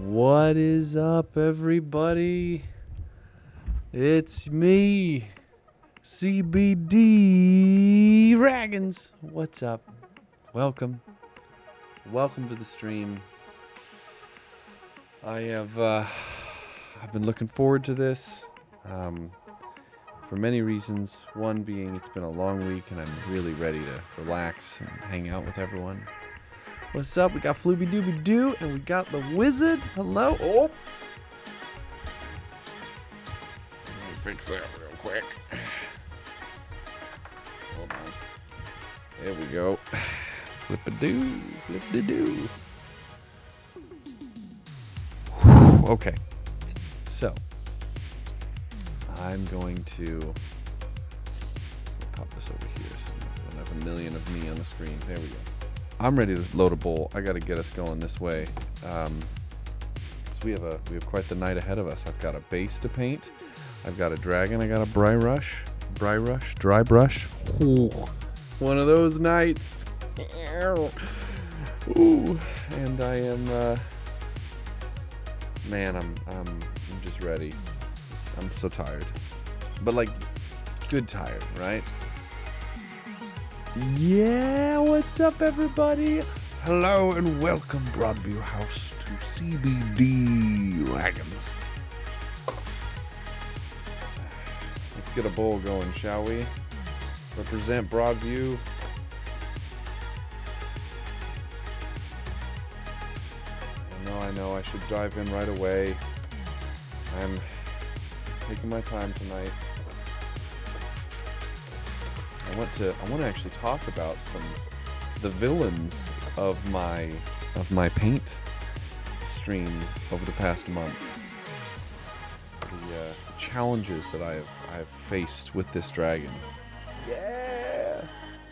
What is up, everybody? It's me, CBD Raggins. What's up? Welcome to the stream. I've been looking forward to this for many reasons. One being it's been a long week and I'm really ready to relax and hang out with everyone. What's up? We got Flooby Dooby Doo, and we got the Wizard. Hello. Oh. Let me fix that real quick. Hold on. There we go. Flip-a-doo, flip-a-doo. Okay. So, I'm going to pop this over here so we don't have a million of me on the screen. There we go. I'm ready to load a bowl. I got to get us going this way. So we have quite the night ahead of us. I've got a base to paint. I've got a dragon. I got a dry brush. Ooh, one of those nights. Ooh, and I am, man, I'm just ready. I'm so tired, but like, good tired, right? Yeah, what's up, everybody? Hello and welcome, Broadview House, to CBD Dragons. Let's get a bowl going, shall we? Represent Broadview. I know, I should dive in right away. I'm taking my time tonight. I want to actually talk about the villains of my paint stream over the past month. The challenges that I have faced with this dragon. Yeah,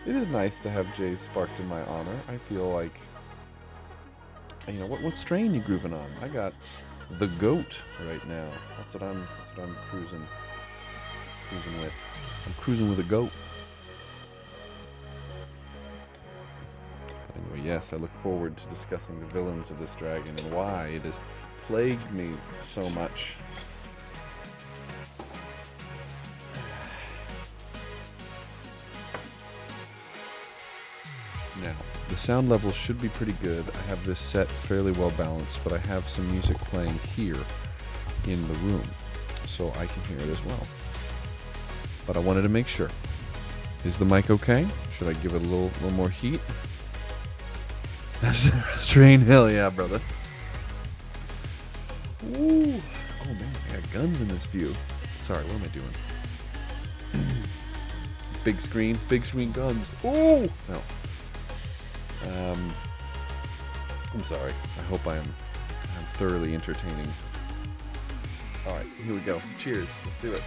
it is nice to have Jay sparked in my honor. I feel like, you know, what strain you grooving on? I got the goat right now. That's what I'm cruising with. I'm cruising with a goat. But anyway, yes, I look forward to discussing the villains of this dragon and why it has plagued me so much. Now, the sound levels should be pretty good. I have this set fairly well balanced, but I have some music playing here in the room, so I can hear it as well. But I wanted to make sure. Is the mic okay? Should I give it a little more heat? Strain, hell yeah, brother. Ooh. Oh man, I got guns in this view. Sorry, what am I doing? Big screen guns. Ooh! No. I'm sorry. I hope I'm thoroughly entertaining. Alright, here we go. Cheers. Let's do it.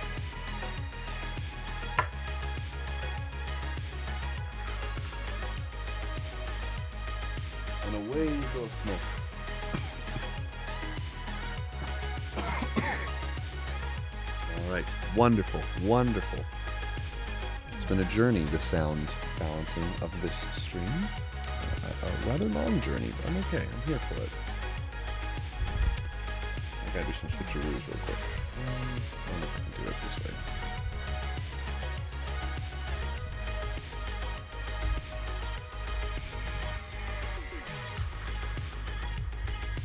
And away goes smoke. Alright. Wonderful. It's been a journey, the sound balancing of this stream. A rather long journey, but I'm okay. I'm here for it. I gotta do some switcheroos real quick. I don't know if I can do it this way.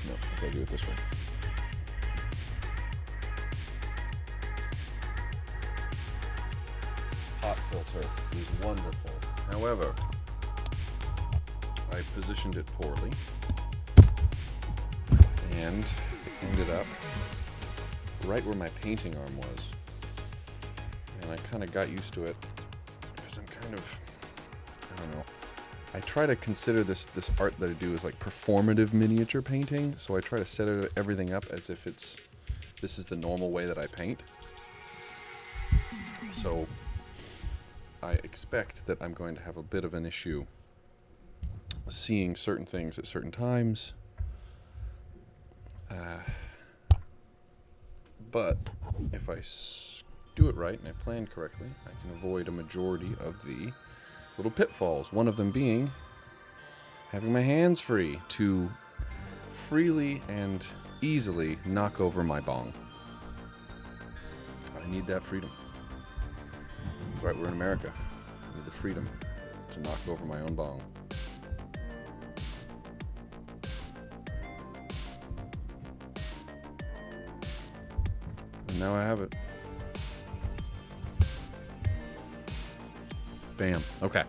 No, I gotta do it this way. Hot filter is wonderful. However, I positioned it poorly, and it ended up right where my painting arm was. And I kind of got used to it because I'm kind of, I don't know. I try to consider this art that I do as like performative miniature painting, so I try to set everything up as if this is the normal way that I paint. So I expect that I'm going to have a bit of an issue seeing certain things at certain times, but if I do it right and I plan correctly, I can avoid a majority of the little pitfalls. One of them being having my hands free to freely and easily knock over my bong. I need that freedom. That's right, we're in America. I need the freedom to knock over my own bong. And now I have it. Bam. Okay.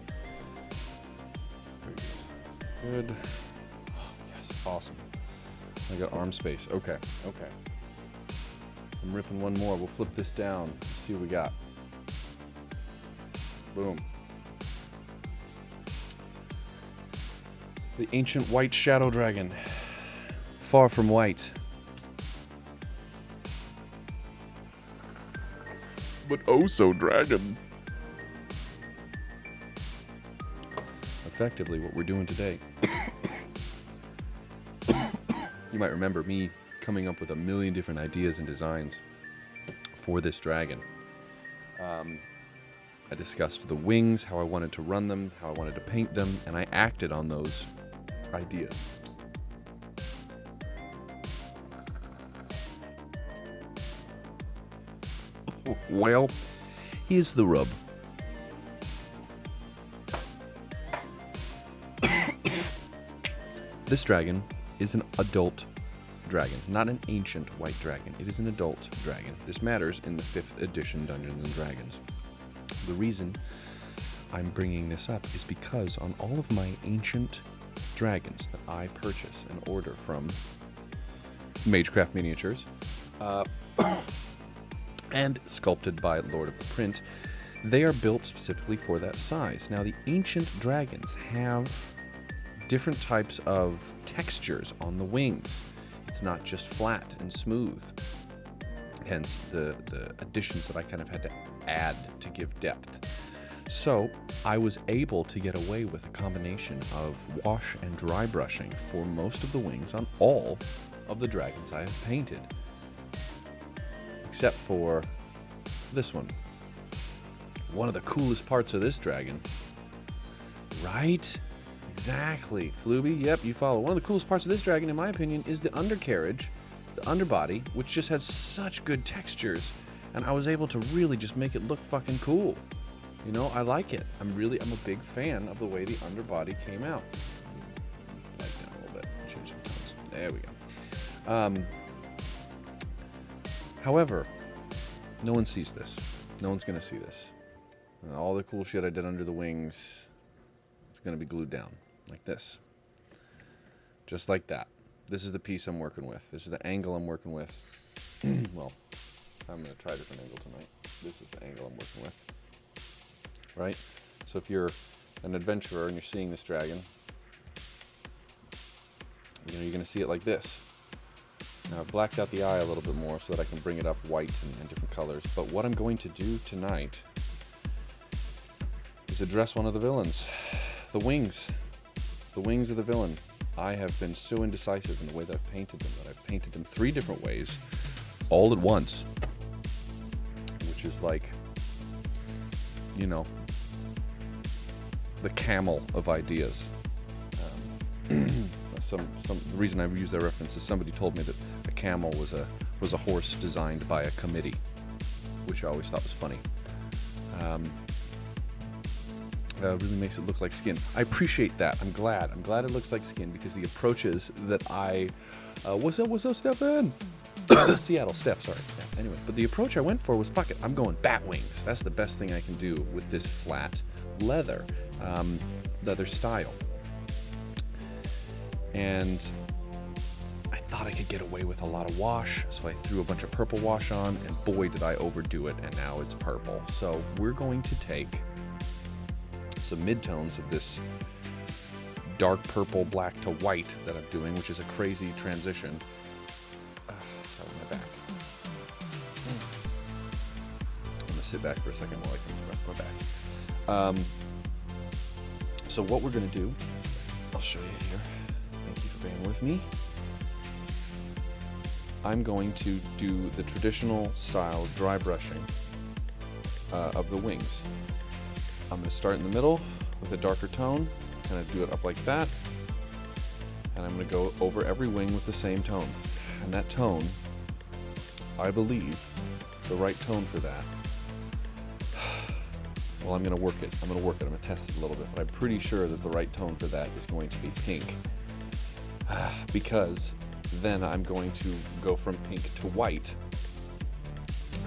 Good. Yes, awesome. I got arm space. Okay. I'm ripping one more. We'll flip this down. See what we got. Boom. The ancient white shadow dragon. Far from white. But oh so dragon. Effectively what we're doing today. You might remember me coming up with a million different ideas and designs for this dragon. I discussed the wings, how I wanted to run them, how I wanted to paint them, and I acted on those ideas. Well, here's the rub. This dragon is an adult dragon, not an ancient white dragon. It is an adult dragon. This matters in the 5th edition Dungeons and Dragons. The reason I'm bringing this up is because on all of my ancient dragons that I purchase and order from Magecraft Miniatures, and sculpted by Lord of the Print, they are built specifically for that size. Now, the ancient dragons have different types of textures on the wings. It's not just flat and smooth. Hence the additions that I kind of had to add to give depth. So I was able to get away with a combination of wash and dry brushing for most of the wings on all of the dragons I have painted. Except for this one. One of the coolest parts of this dragon. Right? Exactly. Flooby, yep, you follow. One of the coolest parts of this dragon, in my opinion, is the undercarriage, the underbody, which just has such good textures, and I was able to really just make it look fucking cool. You know, I like it. I'm a big fan of the way the underbody came out. Light down a little bit. Change some tones. There we go. However, no one sees this. No one's going to see this. All the cool shit I did under the wings, it's going to be glued down like this. Just like that. This is the piece I'm working with. This is the angle I'm working with. Well, I'm going to try a different angle tonight. This is the angle I'm working with. Right? So if you're an adventurer and you're seeing this dragon, you know, you're going to see it like this. Now, I've blacked out the eye a little bit more so that I can bring it up white and different colors. But what I'm going to do tonight is address one of the villains. The wings. The wings of the villain. I have been so indecisive in the way that I've painted them that I've painted them 3 different ways, all at once. Which is like, you know, the camel of ideas. The reason I use that reference is somebody told me that a camel was a horse designed by a committee, which I always thought was funny. Really makes it look like skin. I appreciate that. I'm glad it looks like skin because the approaches that I what's up, Stefan? Seattle, Steph, sorry. Yeah, anyway, but the approach I went for was, fuck it, I'm going bat wings. That's the best thing I can do with this flat leather style. And I thought I could get away with a lot of wash, so I threw a bunch of purple wash on, and boy did I overdo it, and now it's purple. So we're going to take some midtones of this dark purple, black to white that I'm doing, which is a crazy transition. Sorry, my back. I'm gonna sit back for a second while I compress my back. So what we're gonna do, I'll show you here. Thank you for being with me. I'm going to do the traditional style dry brushing of the wings. I'm going to start in the middle with a darker tone, kind of do it up like that, and I'm going to go over every wing with the same tone. And that tone, I believe, the right tone for that, well, I'm going to work it. I'm going to test it a little bit, but I'm pretty sure that the right tone for that is going to be pink. Because then I'm going to go from pink to white.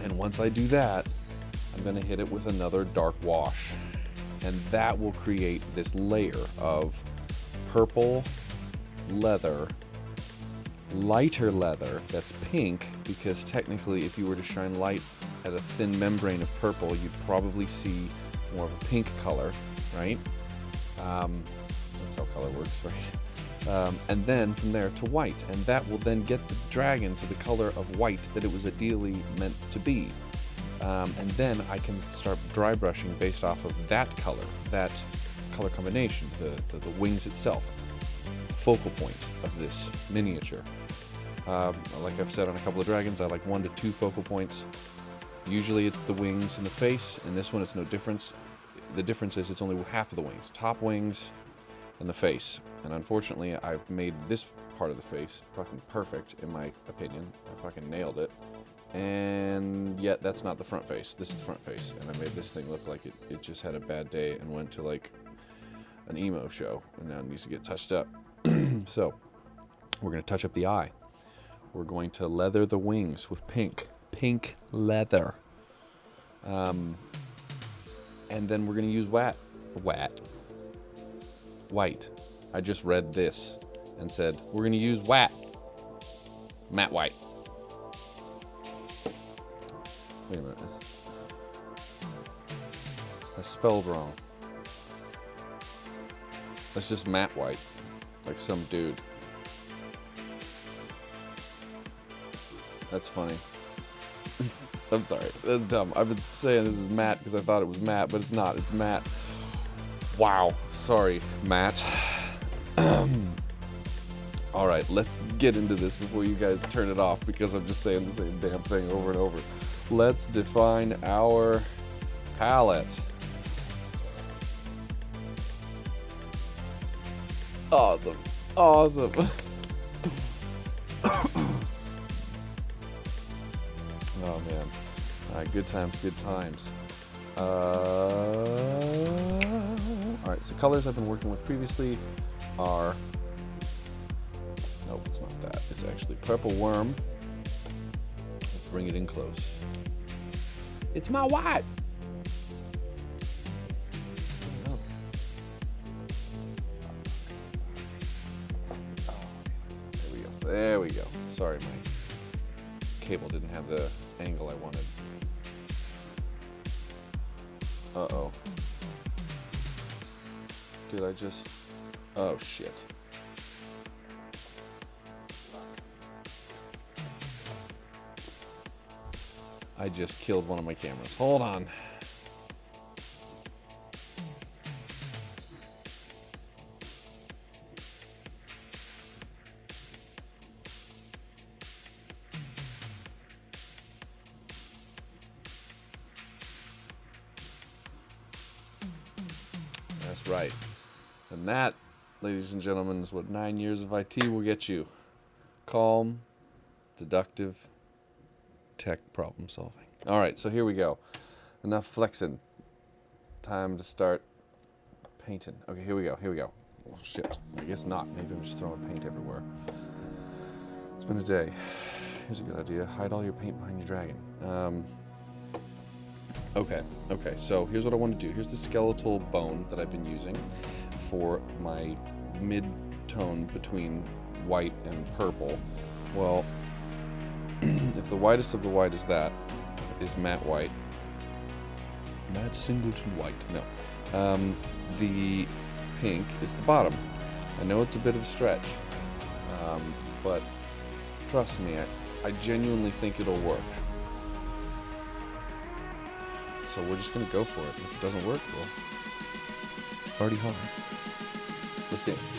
And once I do that, I'm going to hit it with another dark wash. And that will create this layer of purple leather, lighter leather that's pink, because technically if you were to shine light at a thin membrane of purple, you'd probably see more of a pink color, right? That's how color works, right? And then from there to white, and that will then get the dragon to the color of white that it was ideally meant to be. And then I can start dry brushing based off of that color combination, the wings itself, focal point of this miniature. Like I've said on a couple of dragons, I like 1 to 2 focal points. Usually it's the wings and the face. In this one, it's no difference. The difference is it's only half of the wings, top wings and the face. And unfortunately, I've made this part of the face fucking perfect, in my opinion. I fucking nailed it. And yet that's not the front face. This is the front face. And I made this thing look like it just had a bad day and went to like an emo show, and now it needs to get touched up. So we're going to touch up the eye. We're going to leather the wings with pink leather. And then we're going to use white. I just read this and said we're going to use matte white. Wait a minute, I spelled wrong. That's just matte white, like some dude. That's funny. I'm sorry, that's dumb. I've been saying this is matte because I thought it was matte, but it's not. It's matte. Wow, sorry, Matt. All right, let's get into this before you guys turn it off, because I'm just saying the same damn thing over and over. Let's define our palette. Awesome. Oh man. Alright, good times. Alright, so colors I've been working with previously are... Nope, it's not that. It's actually Purple Worm. Let's bring it in close. It's my white! There we go. Sorry, my cable didn't have the angle I wanted. Uh-oh. Did I just... Oh, shit. I just killed one of my cameras. Hold on. That's right. And that, ladies and gentlemen, is what 9 years of IT will get you. Calm, deductive, tech problem solving. All right, so here we go. Enough flexing. Time to start painting. Okay, here we go. Oh, shit. I guess not. Maybe I'm just throwing paint everywhere. It's been a day. Here's a good idea. Hide all your paint behind your dragon. Okay, so here's what I want to do. Here's the skeletal bone that I've been using for my mid-tone between white and purple. Well, if the whitest of the white is that, is matte white. Matte Singleton white, no. The pink is the bottom. I know it's a bit of a stretch, but trust me, I genuinely think it'll work. So we're just gonna go for it. If it doesn't work, well, party hard. Let's dance.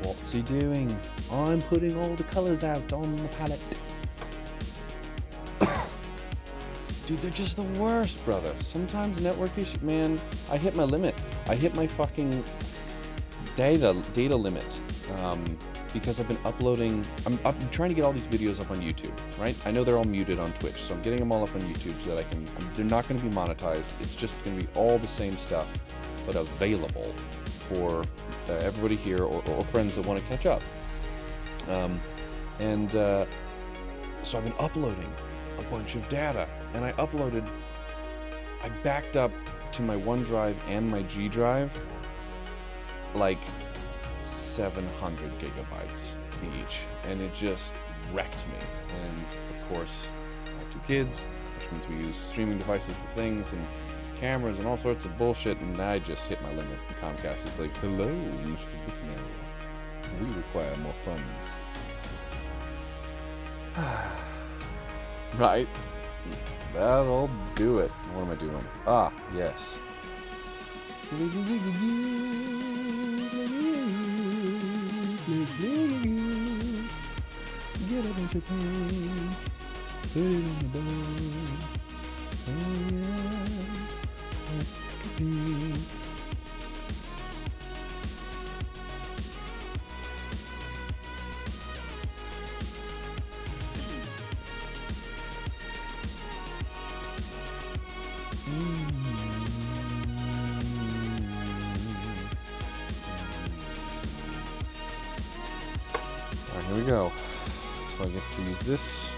What's he doing? I'm putting all the colors out on the palette. Dude, they're just the worst, brother. Sometimes network issues, man, I hit my limit. I hit my fucking data limit. Because I've been uploading, I'm trying to get all these videos up on YouTube, right? I know they're all muted on Twitch, so I'm getting them all up on YouTube so that they're not going to be monetized. It's just going to be all the same stuff, but available for everybody here or friends that want to catch up. So I've been uploading a bunch of data, and I backed up to my OneDrive and my G Drive, like 700 gigabytes each, and it just wrecked me. And of course, I have 2 kids, which means we use streaming devices for things and cameras and all sorts of bullshit, and I just hit my limit. And Comcast is like, hello, Mr. Booknow, we require more funds. Right? That'll do it. What am I doing? Ah, yes. Get a bunch of pain, put it on the bone. Oh yeah, Alright, here we go. So I get to use this.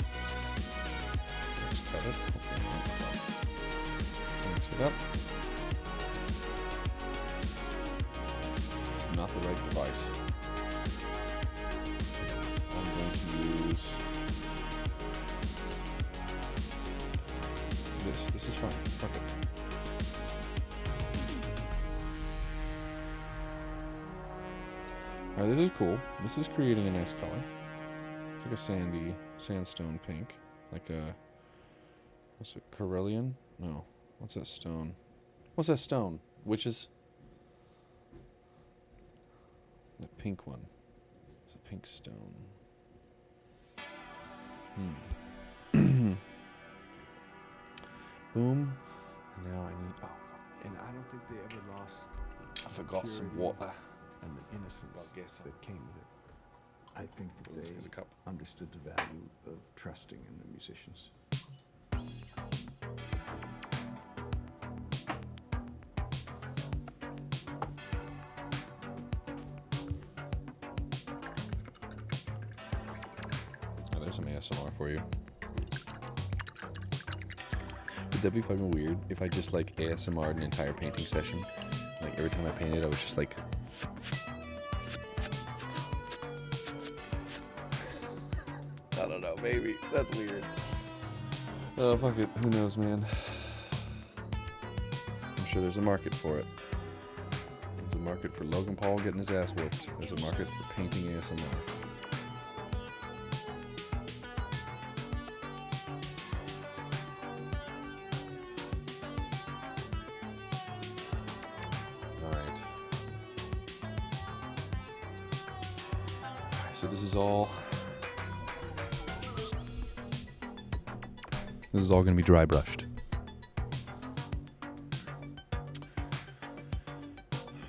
Let's cut it. Mix it up. This is not the right device. I'm going to use this. This is fine. Perfect. Alright, this is cool. This is creating a nice color. It's like a sandy sandstone pink. Like a, what's it, Corellian? No. What's that stone? What's that stone? Witches? The pink one. It's a pink stone. Boom. And now I need, oh fuck. And I don't think they ever lost. I forgot some water. And the innocence that came with it. I think that they understood the value of trusting in the musicians. Oh, there's some ASMR for you. Would that be fucking weird if I just like ASMR'd an entire painting session? Like every time I painted, I was just like. I don't know, maybe. That's weird. Oh, fuck it. Who knows, man? I'm sure there's a market for it. There's a market for Logan Paul getting his ass whooped. There's a market for painting ASMR. Alright. So this is all going to be dry brushed.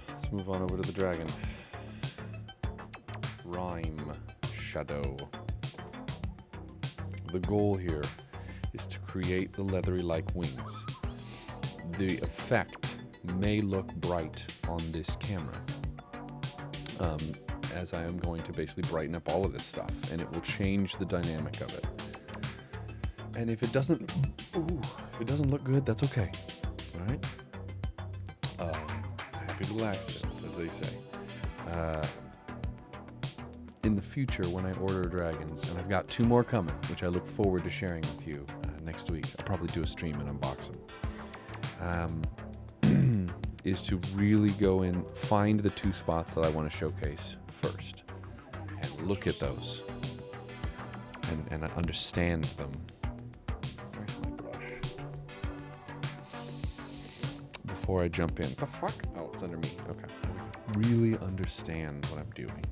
Let's move on over to the dragon. Rime shadow. The goal here is to create the leathery-like wings. The effect may look bright on this camera, as I am going to basically brighten up all of this stuff, and it will change the dynamic of it. And if it doesn't look good, that's okay. All right. Happy little accidents, as they say. In the future, when I order dragons, and I've got 2 more coming, which I look forward to sharing with you next week. I'll probably do a stream and unbox them. Is to really go in, find the 2 spots that I want to showcase first, and look at those, and understand them. Before I jump in. The fuck? Oh, it's under me. Okay. Really understand what I'm doing.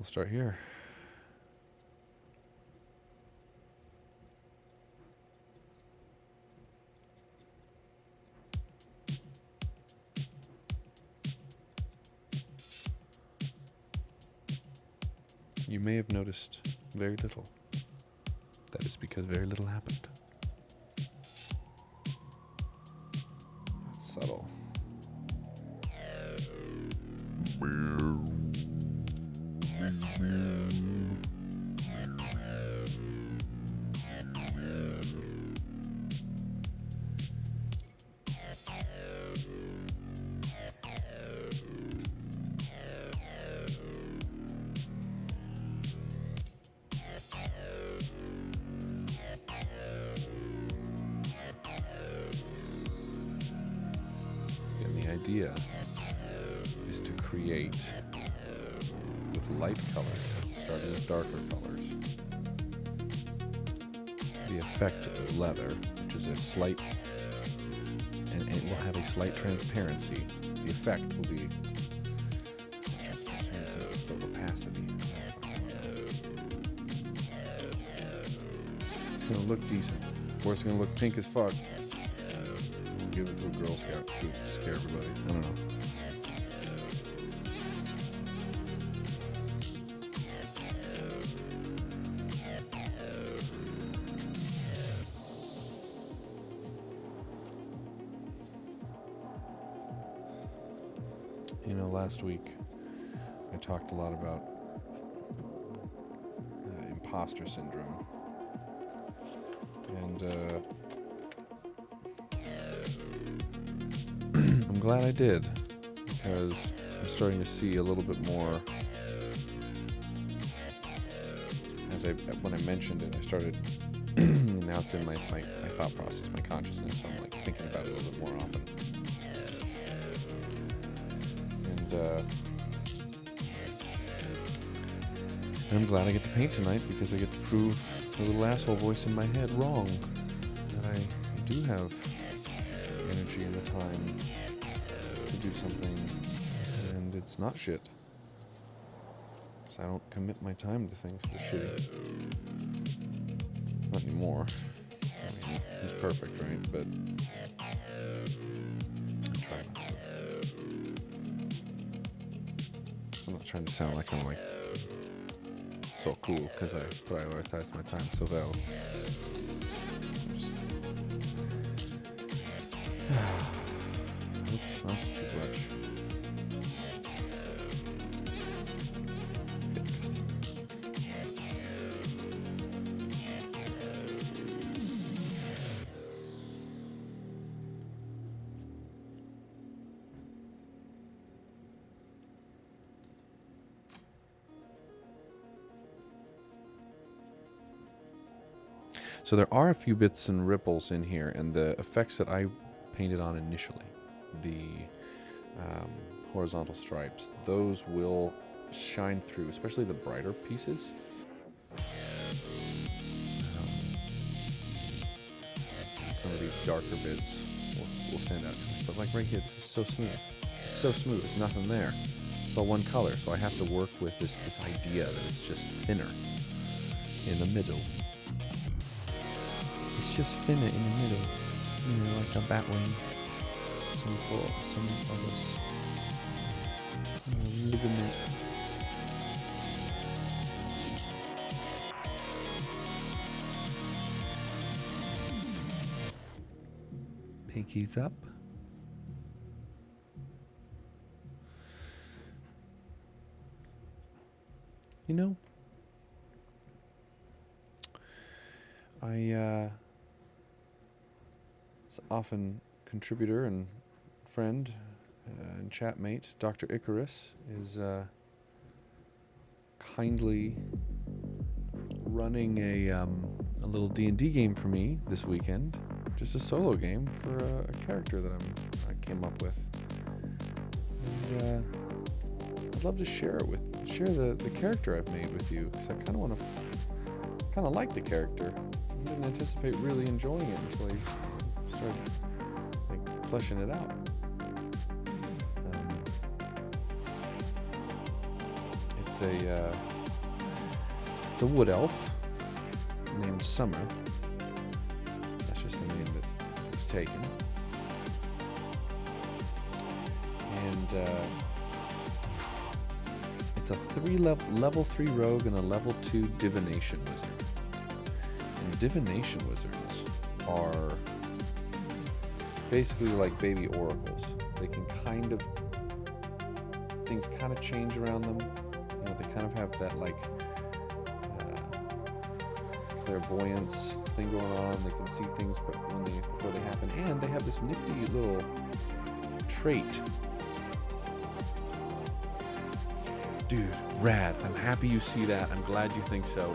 We'll start here. You may have noticed very little. That is because very little happened. That's subtle. And the idea is to create with light colors, starting with darker colors, the effect of leather, which is a slight, and it will have a slight transparency. The effect will be transparency, but still opacity. It's gonna look decent. Of course, it's gonna look pink as fuck. We'll give it to a Girl Scout troop to scare everybody. I don't know. You know, last week I talked a lot about imposter syndrome, and I'm glad I did, because I'm starting to see a little bit more. When I mentioned it, I started now it's in my thought process, my consciousness, so I'm like thinking about it a little bit more often. And I'm glad I get to paint tonight, because I get to prove the little asshole voice in my head wrong. That I do have energy and the time to do something, and it's not shit. So I don't commit my time to things that are shitty. Not anymore. I mean, he's perfect, right? But I try not to. I'm not trying to sound like I'm like so cool because I prioritize my time so well. Oops, that's too much. Fixed. So there are a few bits and ripples in here, and the effects that I painted on initially, the horizontal stripes, those will shine through, especially the brighter pieces. Some of these darker bits will stand out. But like right here, this is so smooth. It's so smooth. There's nothing there. It's all one color, so I have to work with this idea that it's just thinner in the middle. It's just thinner in the middle, you know, like a bat wing. Some of us, ligament. Pinkies up. You know, often contributor and friend and chatmate, Dr. Icarus, is kindly running a little D&D game for me this weekend. Just a solo game for a character that I came up with. And I'd love to share the character I've made with you, because I kind of like the character. I didn't anticipate really enjoying it until I started like fleshing it out. It's a It's a wood elf named Summer. That's just the name that it's taken. And it's a level 3 rogue and a level 2 divination wizard. And divination wizards are basically like baby oracles. They can things kind of change around them. You know, they kind of have that like clairvoyance thing going on. They can see things, but before they happen, and they have this nifty little trait. Dude, rad. I'm happy you see that. I'm glad you think so.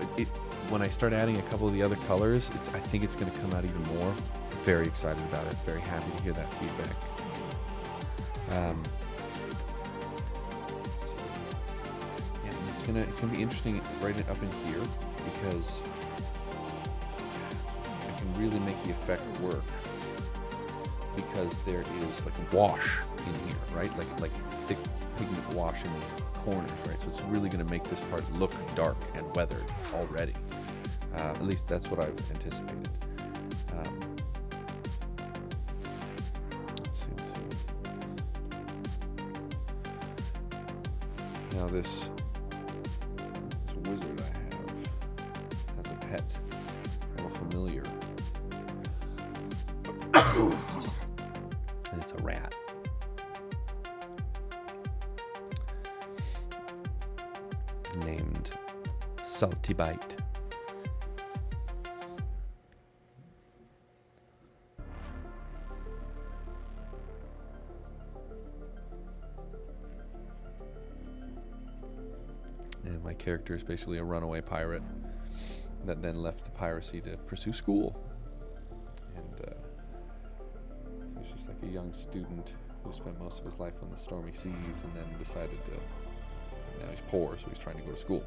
When I start adding a couple of the other colors, I think it's going to come out even more. Very excited about it. Very happy to hear that feedback. So, yeah, it's gonna be interesting right up in here because I can really make the effect work because there is like a wash in here, right? Like thick pigment wash in these corners, right? So it's really going to make this part look dark and weathered already. At least that's what I've anticipated. Let's see. Now this wizard I have has a pet, a familiar, and it's a rat. Named Salty Bite. And my character is basically a runaway pirate that then left the piracy to pursue school. And so he's just like a young student who spent most of his life on the stormy seas and then decided to. Now he's poor, so he's trying to go to school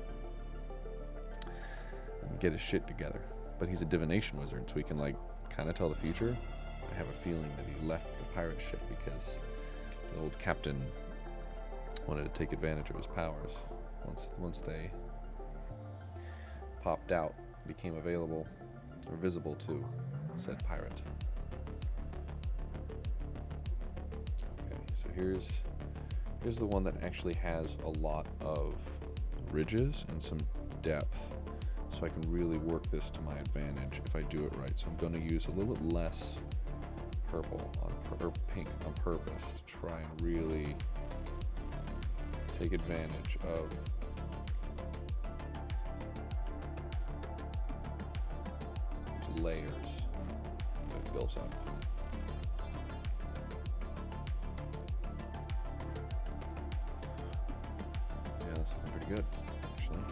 and get his shit together. But he's a divination wizard, so he can like kind of tell the future. I have a feeling that he left the pirate ship because the old captain wanted to take advantage of his powers. Once they popped out, became available or visible to said pirate. Okay, so here's the one that actually has a lot of ridges and some depth, so I can really work this to my advantage if I do it right. So I'm going to use a little bit less purple or pink on purpose to try and really take advantage of these layers that built up. Yeah, that's looking pretty good, actually.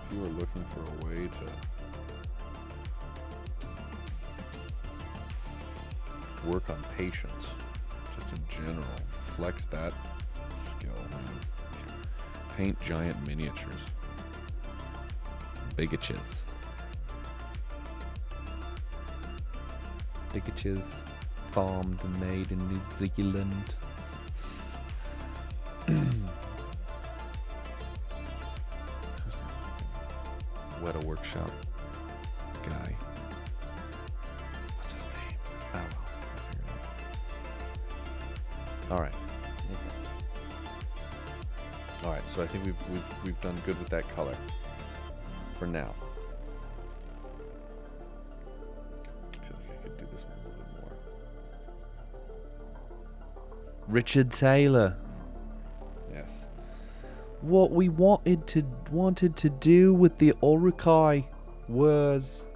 If you were looking for a way to work on patience, just in general, flex that skill, man. Paint giant miniatures. Bigatches. Bigatches farmed and made in New Zealand. Who's that Weta Workshop guy? What's his name? Oh well, I'll figure it out. All right. All right. So I think we've done good with that color. For now. I feel like I could do this one a little bit more. Richard Taylor. Yes. What we wanted to do with the Urukai was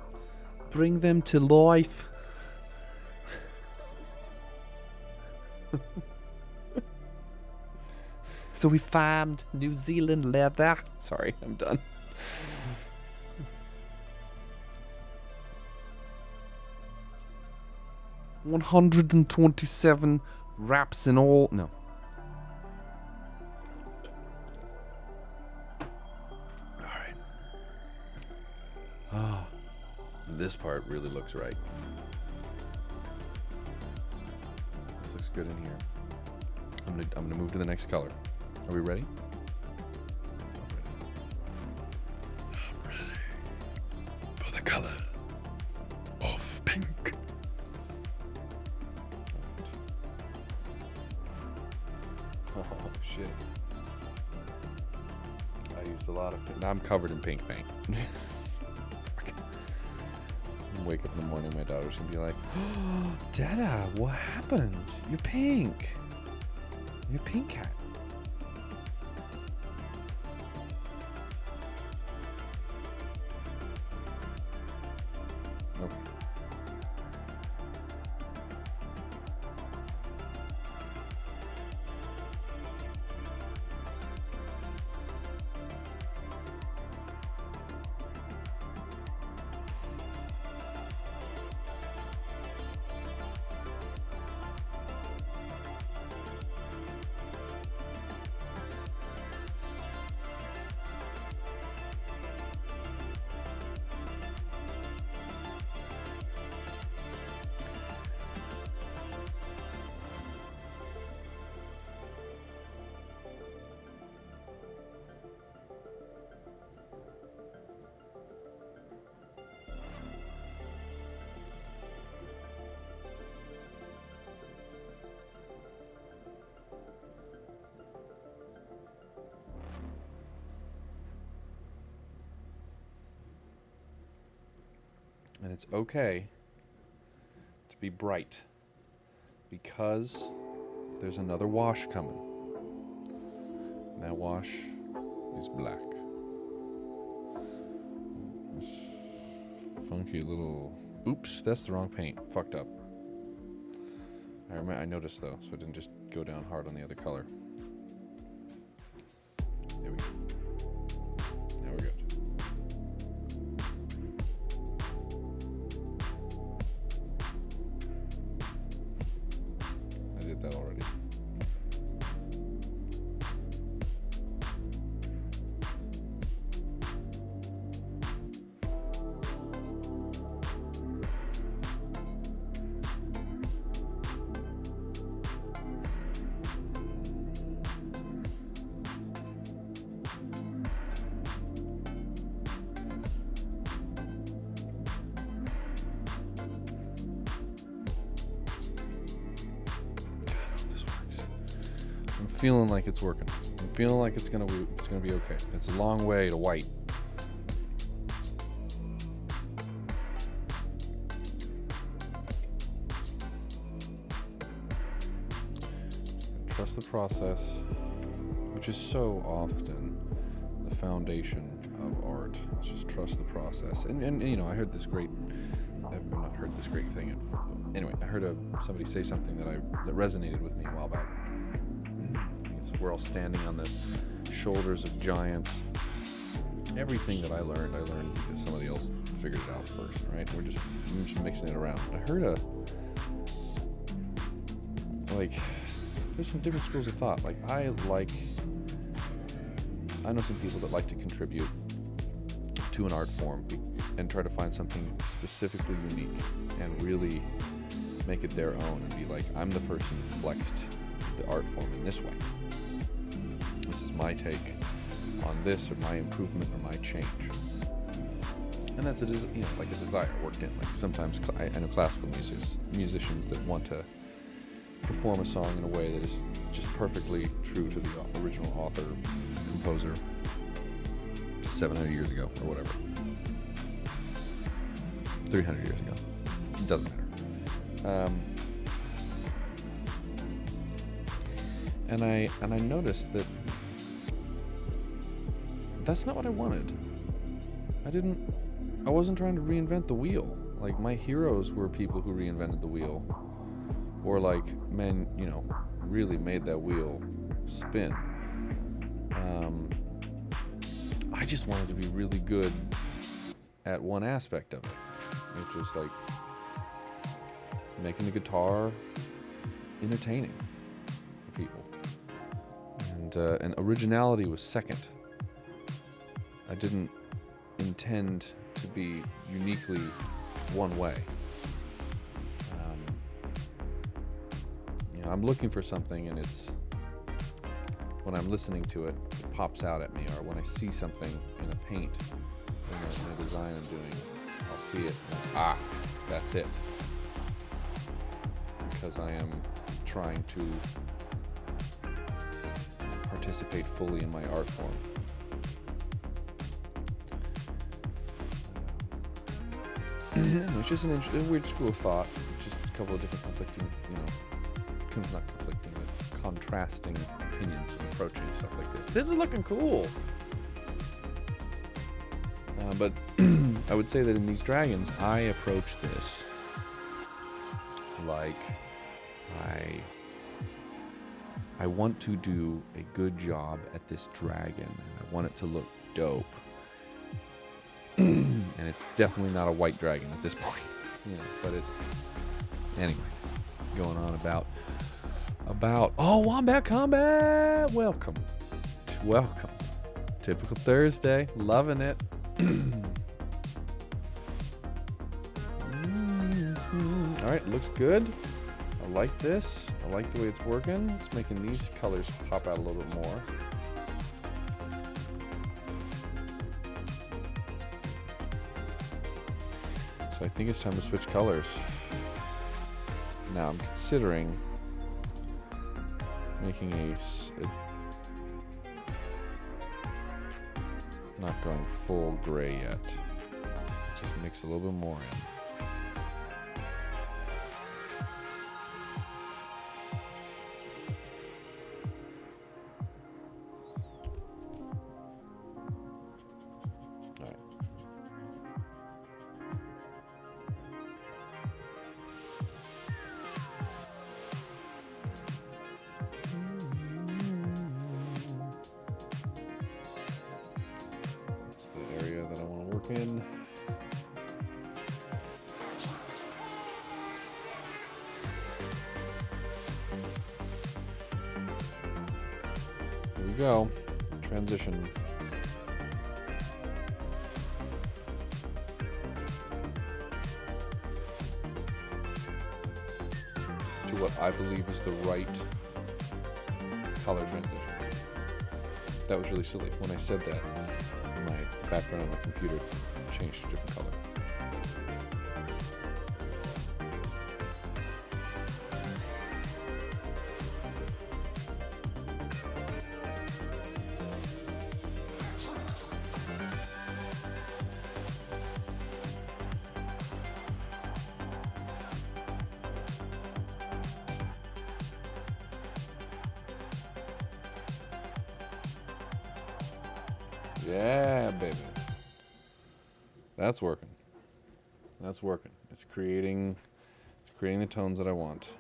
bring them to life. So we farmed New Zealand leather. Sorry, I'm done. 127 wraps in all. No. Alright. Oh, this part really looks right. This looks good in here. I'm gonna move to the next color. Are we ready? I'm ready for the color of pink. Oh shit. I used a lot of pink. Now I'm covered in pink paint. Wake up in the morning, my daughter's gonna be like, "Oh, Dada, what happened? You're pink. You're pink cat." Okay. And it's okay to be bright because there's another wash coming. And that wash is black. This funky little... Oops, that's the wrong paint. Fucked up. I noticed though, so I didn't just go down hard on the other color. There we go. Now we're good. That already. Feeling like it's working. I'm feeling like it's gonna be okay. It's a long way to white. Trust the process, which is so often the foundation of art. Let's just trust the process. And you know, I heard this great. I've not heard this great thing. Anyway, I heard somebody say something that resonated with me a while back. We're all standing on the shoulders of giants. Everything that I learned because somebody else figured it out first, right? We're just mixing it around. I heard there's some different schools of thought. I know some people that like to contribute to an art form and try to find something specifically unique and really make it their own and be like, I'm the person who flexed the art form in this way. This is my take on this, or my improvement, or my change. And that's a desire worked in. Like sometimes I know classical musicians that want to perform a song in a way that is just perfectly true to the original author, composer, 700 years ago, or whatever. 300 years ago. It doesn't matter. And I noticed that that's not what I wanted. I wasn't trying to reinvent the wheel. Like, my heroes were people who reinvented the wheel, or really made that wheel spin. I just wanted to be really good at one aspect of it, which was like making the guitar entertaining for people. And originality was second. I didn't intend to be uniquely one way. I'm looking for something, and it's when I'm listening to it, it pops out at me, or when I see something in a paint, in a design I'm doing, I'll see it, and that's it. Because I am trying to participate fully in my art form. Which is a weird school of thought, just a couple of different conflicting, not conflicting, but contrasting opinions and approaching stuff like this. This is looking cool! But I would say that in these dragons, I approach this like I want to do a good job at this dragon, and I want it to look dope. And it's definitely not a white dragon at this point, but anyway, going on about Wombat Combat! Welcome. Typical Thursday, loving it. Alright, looks good. I like this. I like the way it's working. It's making these colors pop out a little bit more. So I think it's time to switch colors. Now I'm considering making not going full gray yet. Just mix a little bit more in. In. Here we go. Transition. To what I believe is the right color transition. That was really silly. When I said that, the background on the computer changed to a different color. Yeah, baby. That's working. That's working. It's creating the tones that I want.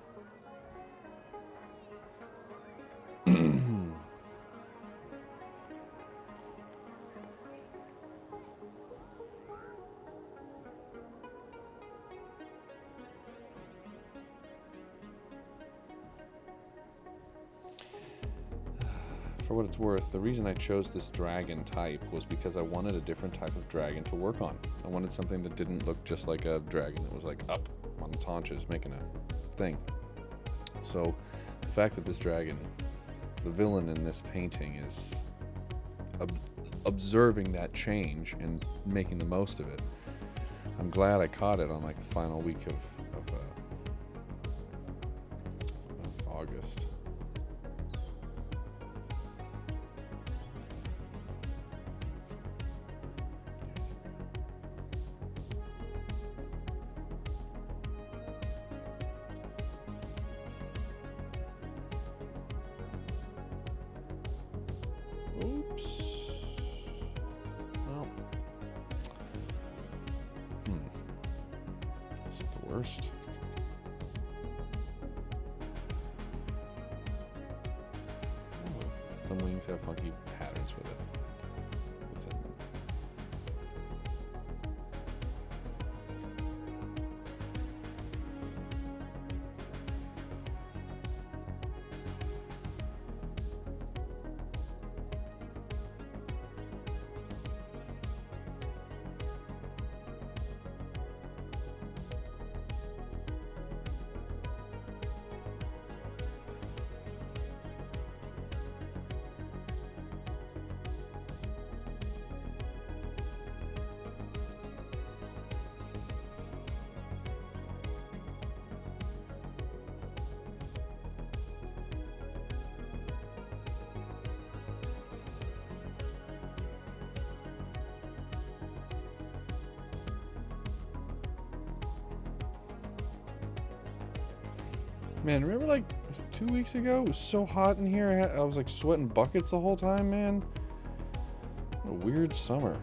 For what it's worth, the reason I chose this dragon type was because I wanted a different type of dragon to work on. I wanted something that didn't look just like a dragon. It was like up on its haunches making a thing. So the fact that this dragon, the villain in this painting, is observing that change and making the most of it, I'm glad I caught it on like the final week of August. Oops. Well. Is it the worst? Some wings have funky patterns with it. Within them. Man, remember like, was it 2 weeks ago? It was so hot in here. I was like sweating buckets the whole time, man. What a weird summer.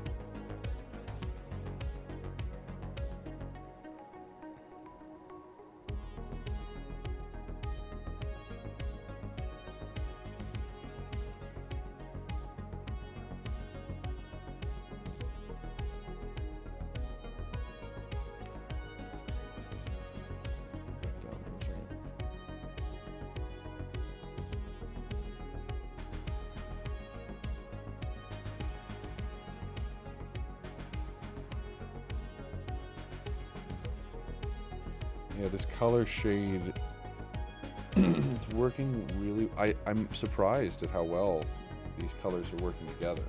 Yeah, this color shade, it's working really... I'm surprised at how well these colors are working together.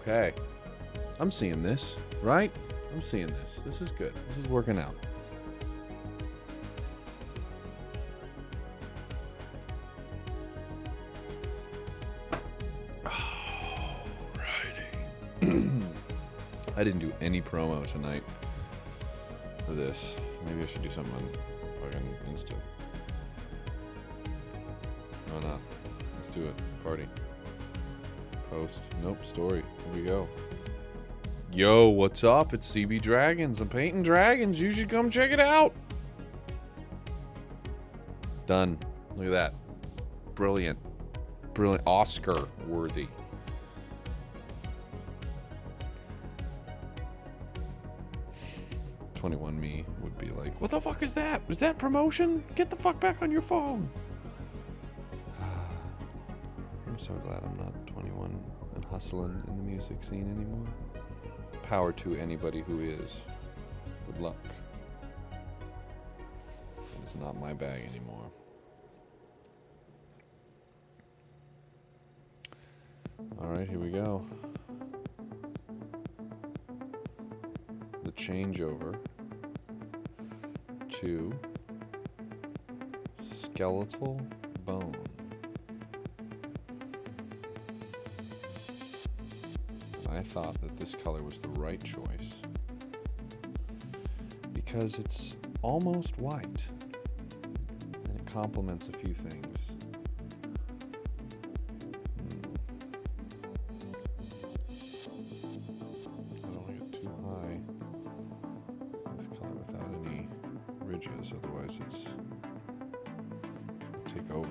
Okay. I'm seeing this, right? I'm seeing this. This is good. This is working out. Alrighty. I didn't do any promo tonight for this. Maybe I should do something on fucking Insta. Why not? Let's do it. Party. Post. Nope. Story. Here we go. Yo, what's up? It's CB Dragons. I'm painting dragons. You should come check it out. Done. Look at that. Brilliant. Brilliant. Oscar worthy. Me would be like, what the fuck is that? Is that promotion? Get the fuck back on your phone. I'm so glad I'm not 21 and hustling in the music scene anymore. Power to anybody who is. Good luck. It's not my bag anymore. Alright, here we go. The changeover to skeletal bone. I thought that this color was the right choice because it's almost white and it complements a few things. I don't want to get too high this color without any ridges, otherwise it's take over.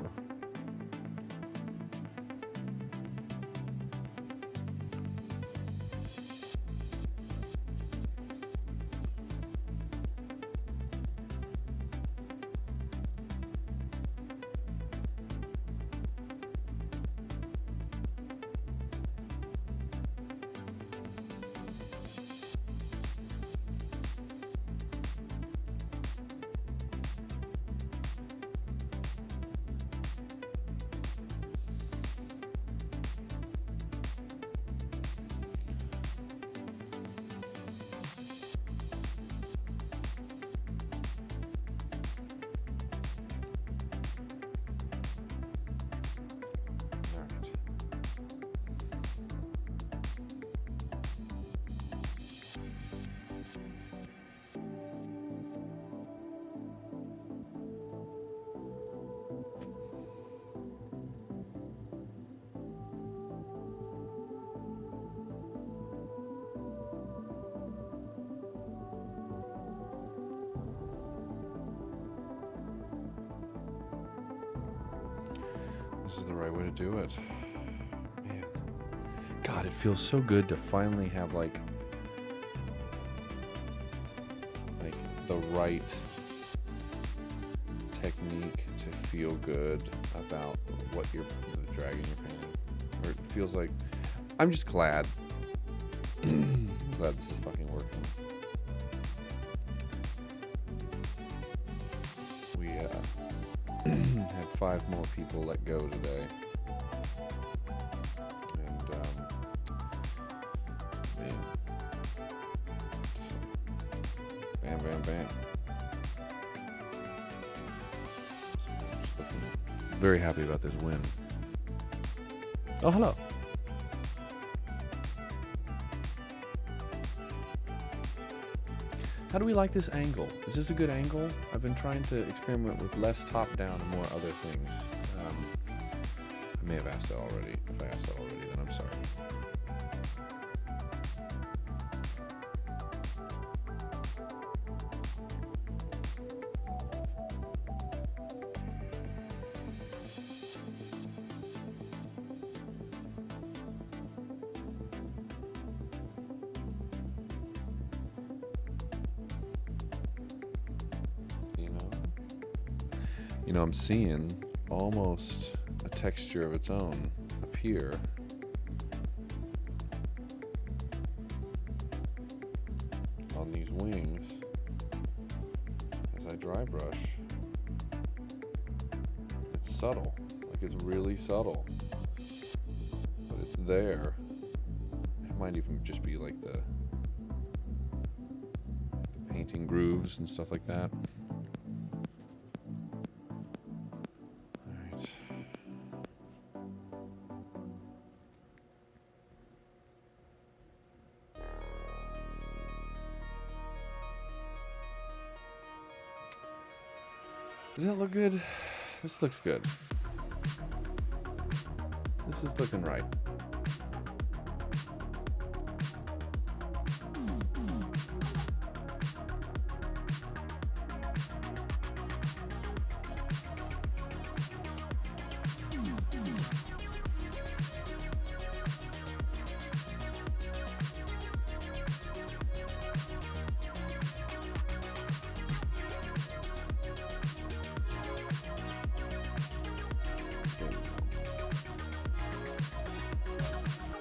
This is the right way to do it. Man. God, it feels so good to finally have like the right technique to to feel good about the dragon you're painting. Or it feels like, I'm just glad. Glad this is fucking working. We had 5 more people let go today. And, man. Bam, bam, bam. Very happy about this win. Oh, hello. How do we like this angle? Is this a good angle? I've been trying to experiment with less top-down and more other things. I may have asked that already. If I asked that already, then I'm sorry. You know, I'm seeing almost a texture of its own appear. On these wings as I dry brush. It's subtle, like it's really subtle, but it's there. It might even just be like the painting grooves and stuff like that. Does that look good? This looks good. This is looking right.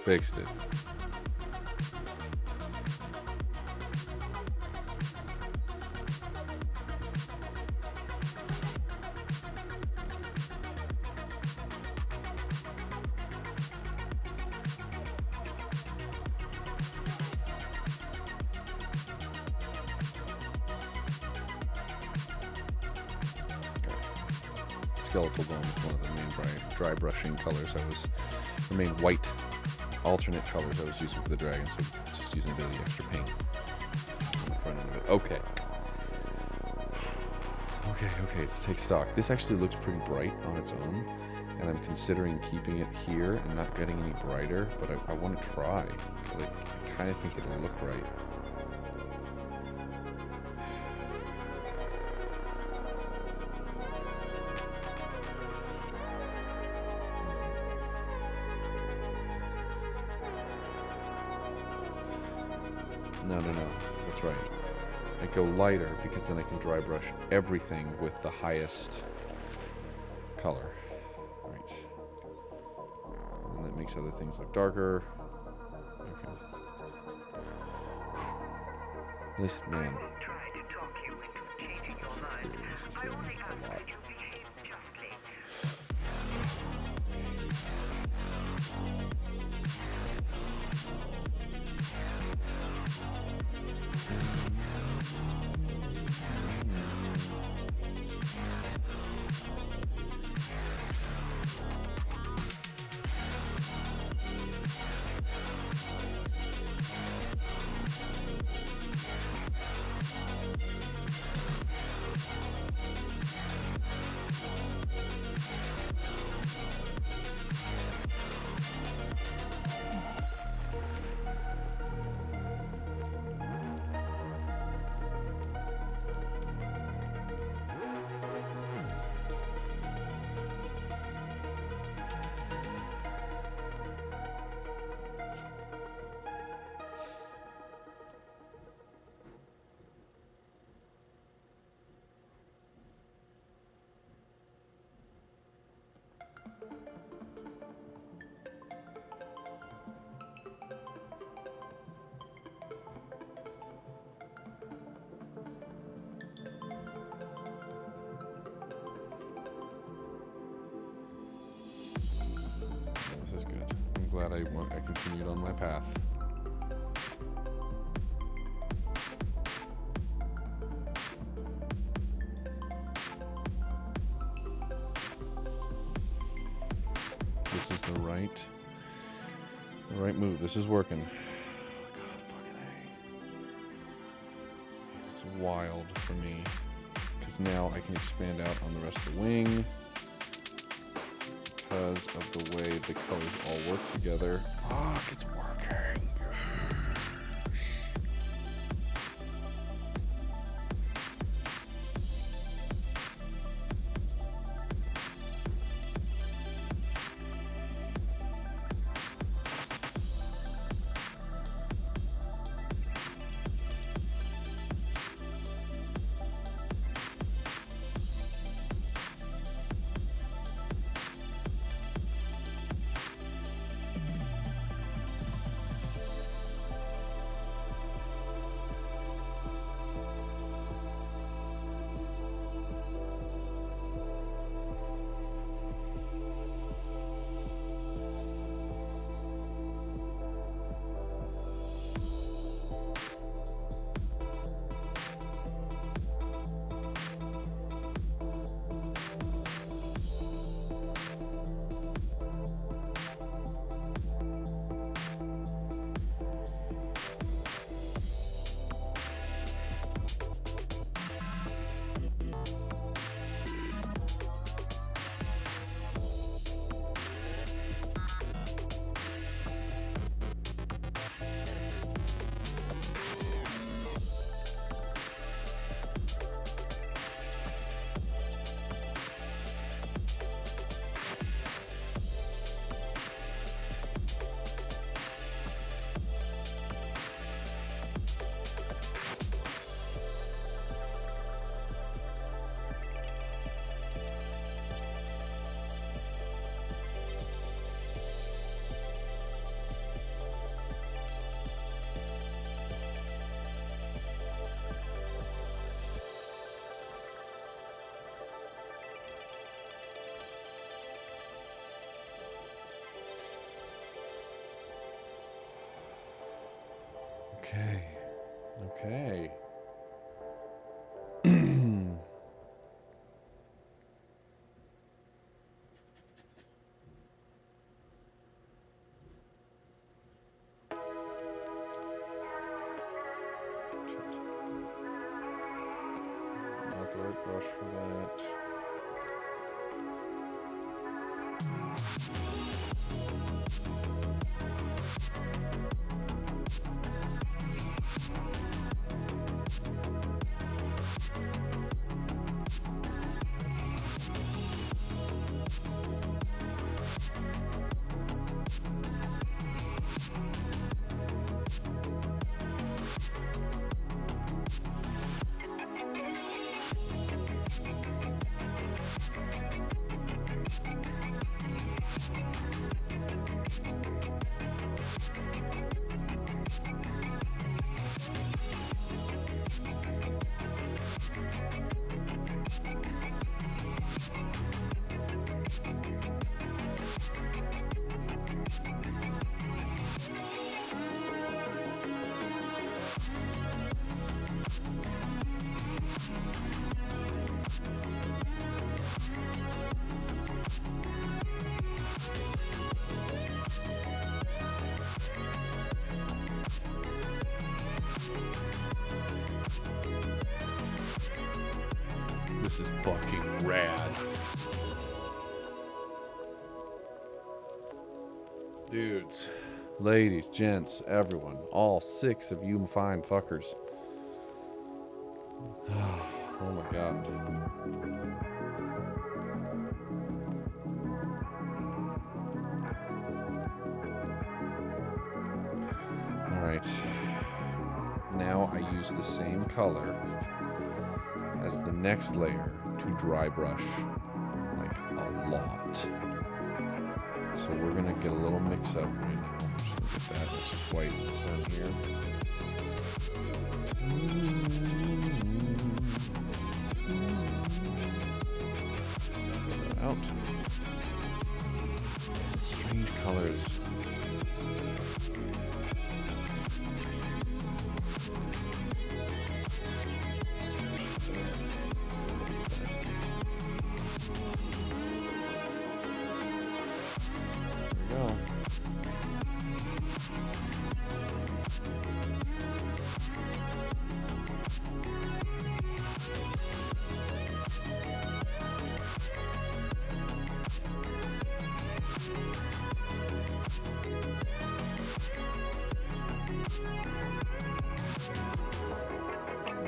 Fixed it. Skeletal bone is one of the main dry brushing colors. The main white alternate colors I was using for the dragon, so just using a bit of the extra paint on the front end of it. Okay. Okay, let's take stock. This actually looks pretty bright on its own, and I'm considering keeping it here and not getting any brighter, but I want to try, because I kind of think it'll look right. No, that's right. I go lighter because then I can dry brush everything with the highest color. Right. And that makes other things look darker. Okay. This, man. This is doing a lot. is good. I'm glad I continued on my path. This is the right move. This is working. Oh, God, fucking A. It's wild for me. Because now I can expand out on the rest of the wing. Because of the way the colors all work together. Fuck, it's working. Okay. Not the right brush for that. This is fucking rad. Dudes, ladies, gents, everyone, all 6 of you fine fuckers. Oh my god. Alright. Now I use the same color as the next layer to dry brush, like a lot. So we're gonna get a little mix up right now. Just look at that. This is white this down here. Spread that out. Strange colors.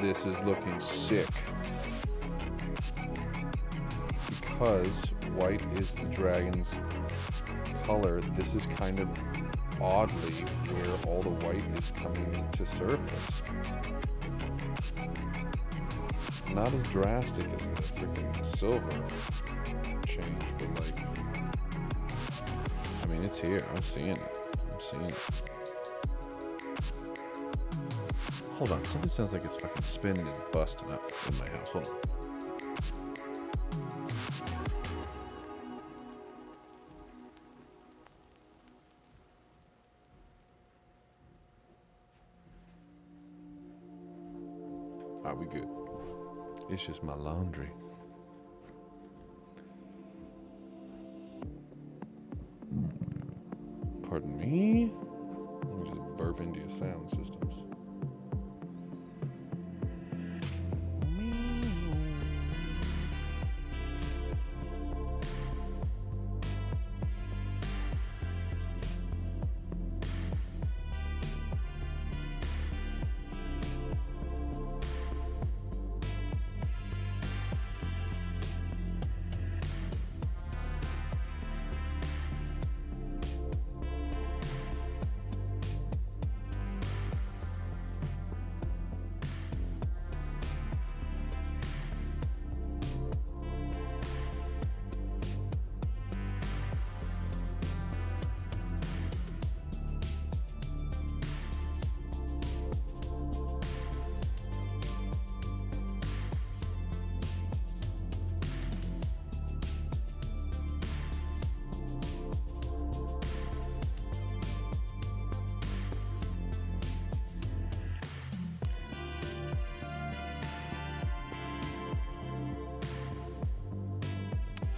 This is looking sick. Because white is the dragon's color, this is kind of oddly where all the white is coming to surface. Not as drastic as the freaking silver change, but like, I mean, it's here. I'm seeing it. I'm seeing it. Hold on, something sounds like it's fucking spinning and busting up in my house. Hold on. Are we good? It's just my laundry. Pardon me? Let me just burp into your sound systems.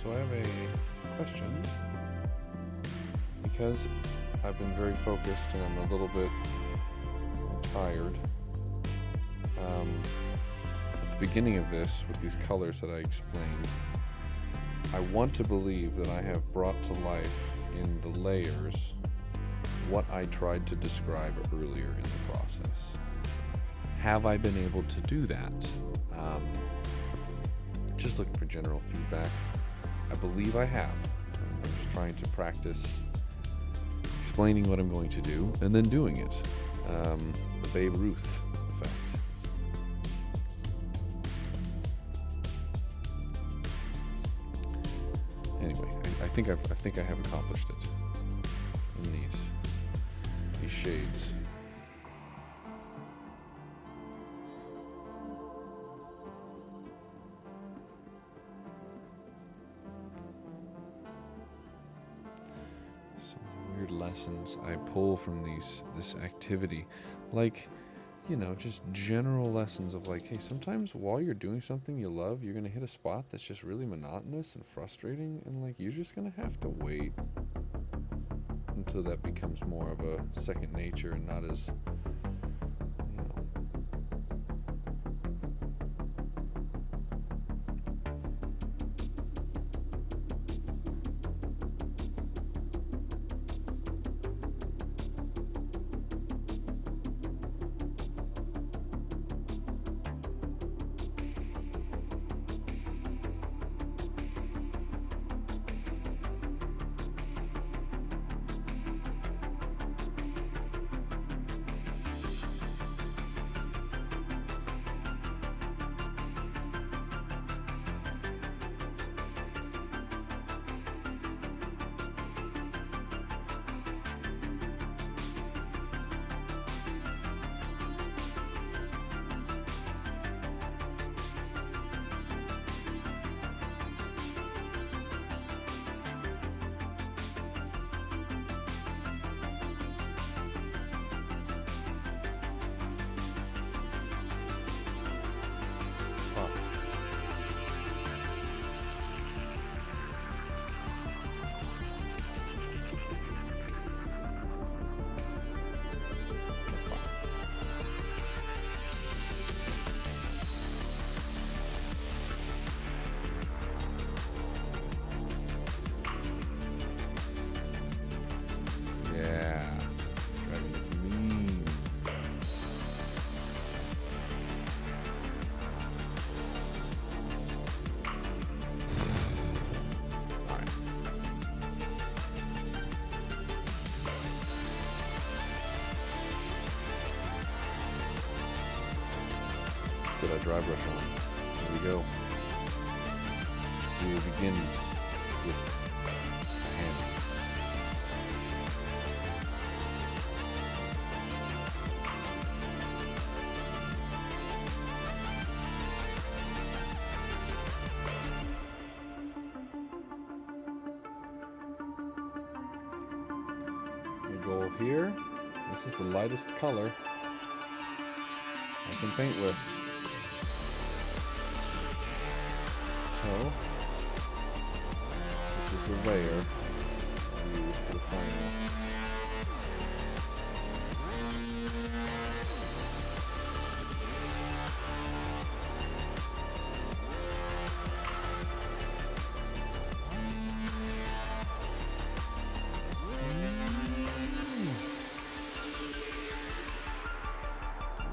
So I have a question, because I've been very focused and I'm a little bit tired. At the beginning of this, with these colors that I explained, I want to believe that I have brought to life in the layers what I tried to describe earlier in the process. Have I been able to do that? Just looking for general feedback. I believe I have. I'm just trying to practice explaining what I'm going to do and then doing it. The Babe Ruth effect. Anyway, I think I have accomplished it in these shades. Lessons I pull from this activity, like, you know, just general lessons of like, hey, sometimes while you're doing something you love, you're gonna hit a spot that's just really monotonous and frustrating, and like you're just gonna have to wait until that becomes more of a second nature and not as, you know, get our dry brush on. Here we go. We will begin with the hands. The goal here, this is the lightest color I can paint with. So, this is the layer I use for the final.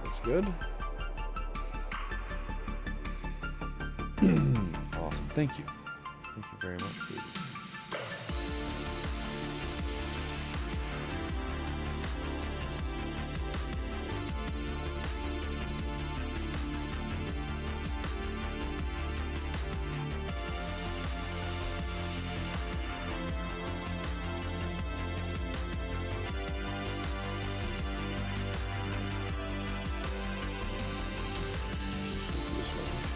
Looks good. Awesome. Thank you. Thank you very much, Katie. This one.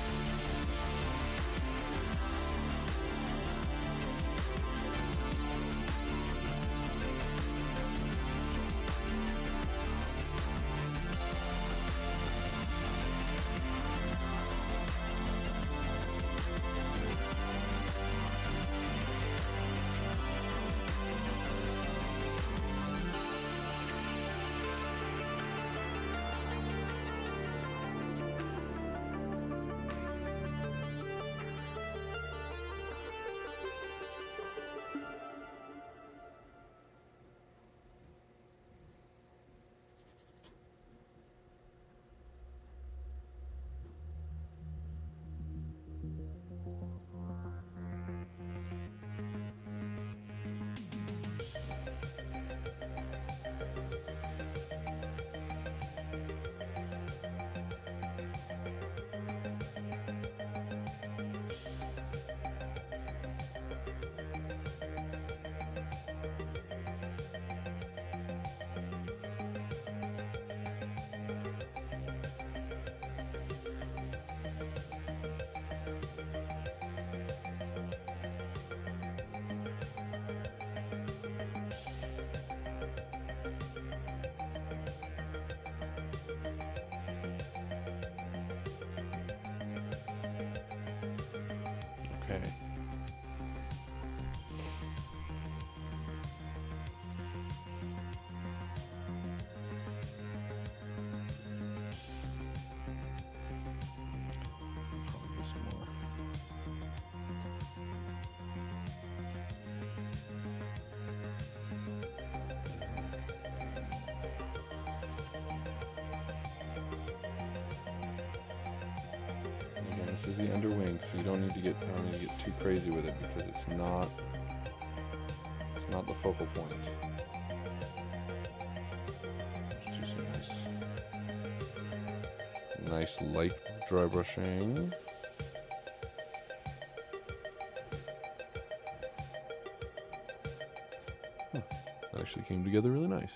Okay. Probably this more. Again, this is the underwing, so you don't need to get too crazy with it because it's not the focal point. Let's do some nice light dry brushing. That actually came together really nice.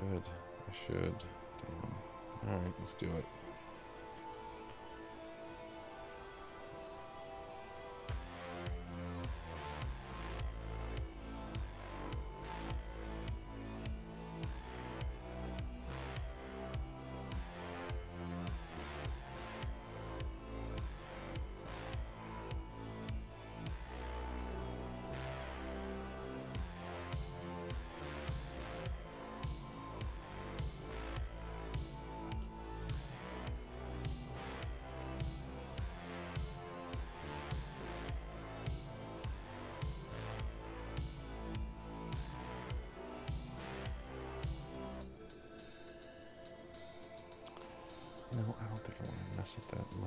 I should. Damn. Alright, let's do it.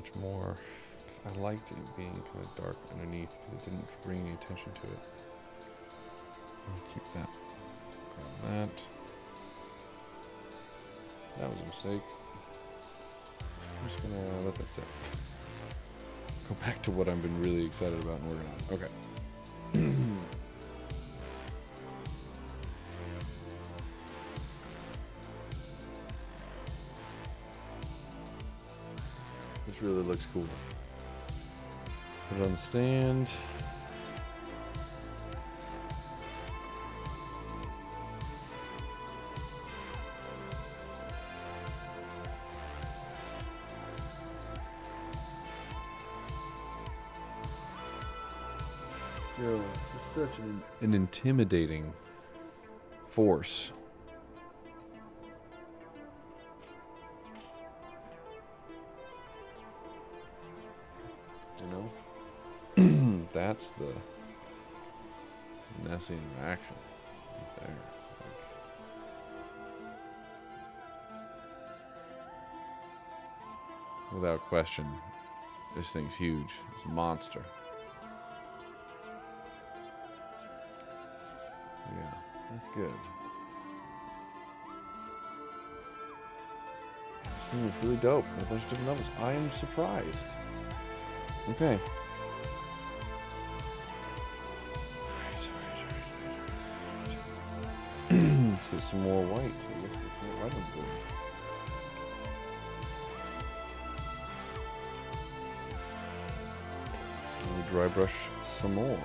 much more, because I liked it being kind of dark underneath because it didn't bring any attention to it. I'll keep that. Grab that. That was a mistake. I'm just gonna let that sit. Go back to what I've been really excited about and working on. Okay. This really looks cool. Put it on the stand. Still, it's such an intimidating force. You know? That's the Nessie interaction right there. Like, without question, this thing's huge. It's a monster. Yeah, that's good. This thing was really dope. A bunch of different levels. I am surprised. Okay. Let's get some more white. I guess get some more white on board. And we dry brush some more.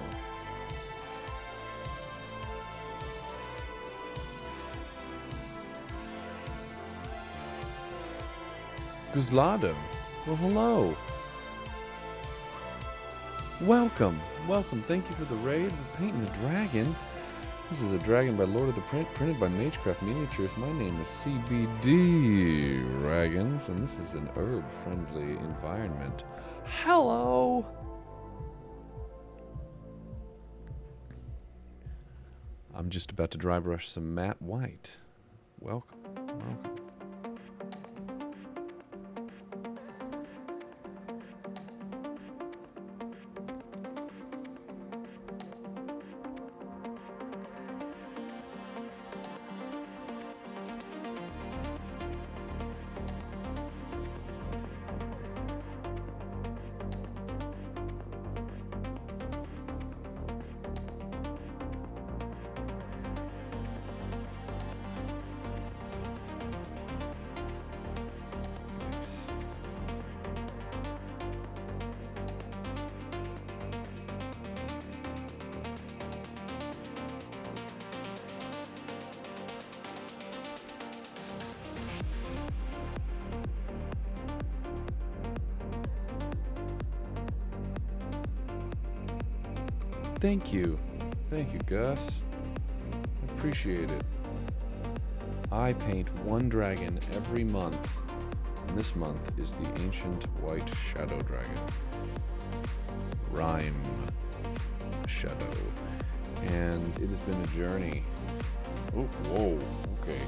Guzlado. Well, hello. Welcome. Welcome. Thank you for the raid. We're painting a dragon. This is a dragon by Lord of the Print, printed by Magecraft Miniatures. My name is CBD Dragons, and this is an herb-friendly environment. Hello! I'm just about to dry brush some matte white. Welcome. Welcome. Thank you. Thank you, Gus. I appreciate it. I paint one dragon every month, and this month is the Ancient White Shadow Dragon. Rhyme Shadow. And it has been a journey. Oh, whoa, okay.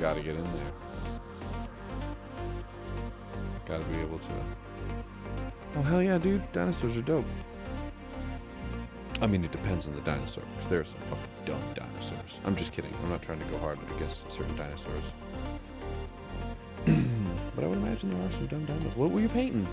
Gotta get in there. Gotta be able to. Oh, hell yeah, dude. Dinosaurs are dope. I mean, it depends on the dinosaur, because there are some fucking dumb dinosaurs. I'm just kidding. I'm not trying to go hard against certain dinosaurs. But I would imagine there are some dumb dinosaurs. What were you painting?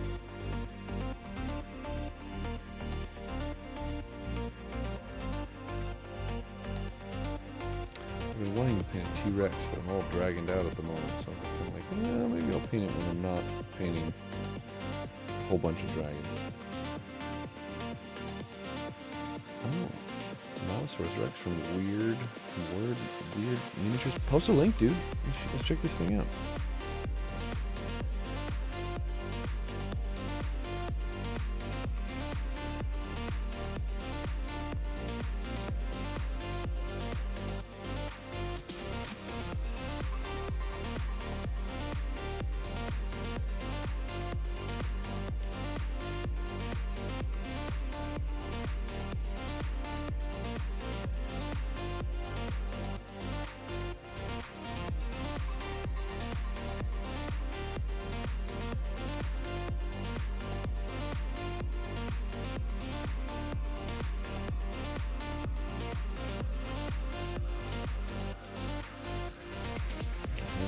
I've been wanting to paint a T-Rex, but I'm all dragoned out at the moment, so I'm kind of like, yeah, maybe I'll paint it when I'm not painting a whole bunch of dragons. Oh, mouse Tyrannosaurus Rex from Weird Miniatures. Post a link, dude. Let's check this thing out.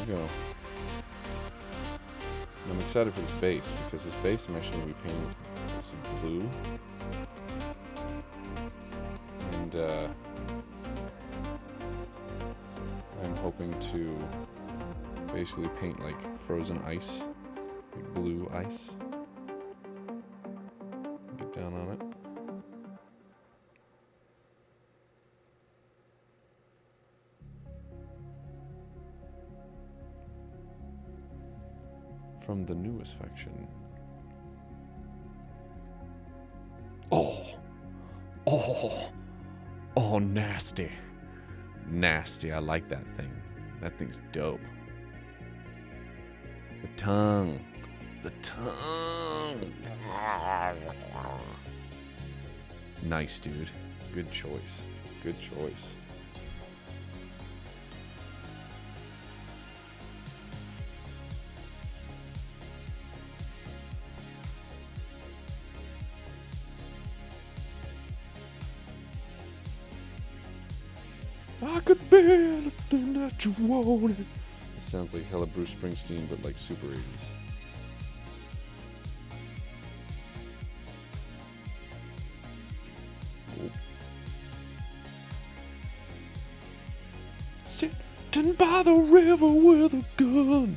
Go. I'm excited for this base because this base I'm actually going to be painting with some blue, and I'm hoping to basically paint like frozen ice, like blue ice. Get down on it. From the newest faction. Oh, nasty. Nasty, I like that thing. That thing's dope. The tongue. Nice, dude. Good choice. Good choice. I could be anything that you wanted. It sounds like hella Bruce Springsteen, but like super 80s. Oh. Sitting by the river with a gun.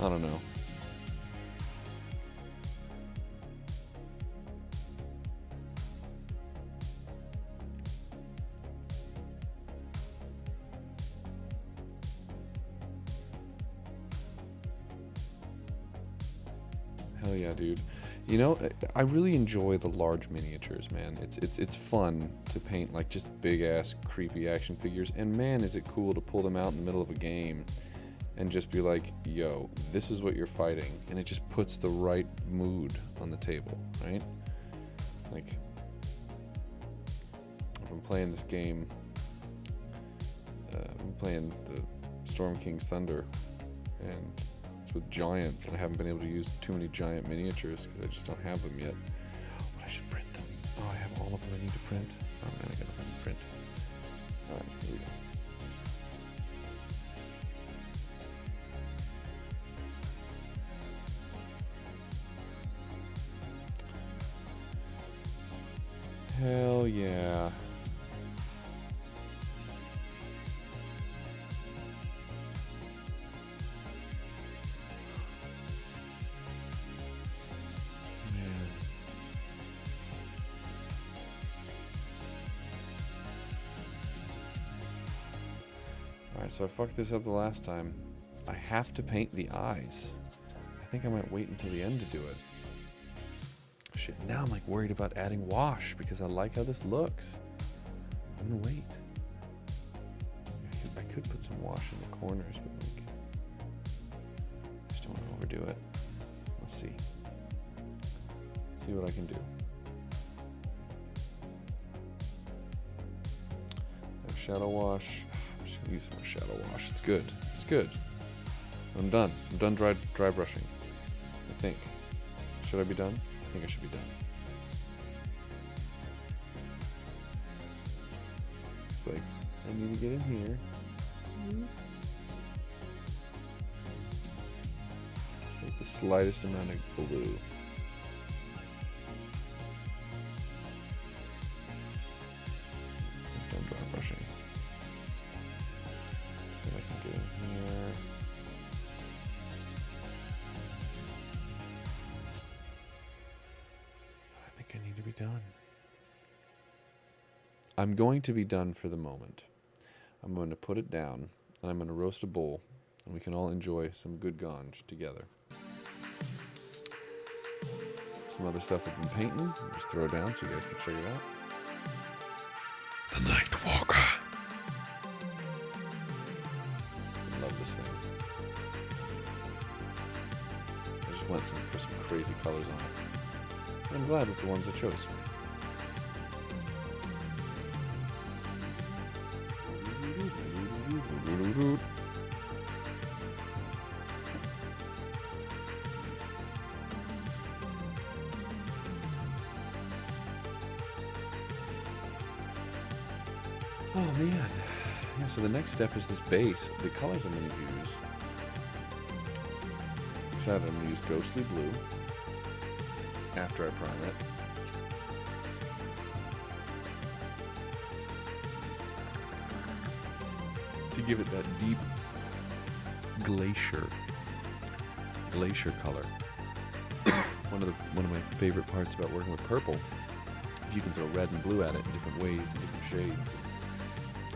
I don't know. Hell yeah, dude. You know, I really enjoy the large miniatures, man. It's fun to paint like just big ass creepy action figures, and man, is it cool to pull them out in the middle of a game and just be like, yo, this is what you're fighting, and it just puts the right mood on the table, right? Like, I'm playing this game. I'm playing the Storm King's Thunder, and with giants, and I haven't been able to use too many giant miniatures because I just don't have them yet. But I should print them. Oh, I have all of them I need to print. Oh man, I gotta find a print. Alright, here we go. Hell yeah. Alright, so I fucked this up the last time. I have to paint the eyes. I think I might wait until the end to do it. Shit, now I'm like worried about adding wash because I like how this looks. I'm gonna wait. I could put some wash in the corners, but like, I just don't want to overdo it. Let's see. See what I can do. I have shadow wash. I'm just gonna use some more shadow wash. It's good. It's good. I'm done. I'm done dry brushing. I think. Should I be done? I think I should be done. It's like, I need to get in here. With the slightest amount of blue. I'm done dry brushing. See if I can get in here. I think I need to be done. I'm going to be done for the moment. I'm going to put it down, and I'm going to roast a bowl, and we can all enjoy some good ganj together. Some other stuff I've been painting. I'll just throw it down so you guys can check it out. The Night Walker. I love this thing. I just went for some crazy colors on it. I'm glad with the ones I chose. Oh man. Yeah, so the next step is this base. The colors I'm going to use. Excited, I'm going to use Ghostly Blue after I prime it. To give it that deep glacier color. One of my favorite parts about working with purple is you can throw red and blue at it in different ways and different shades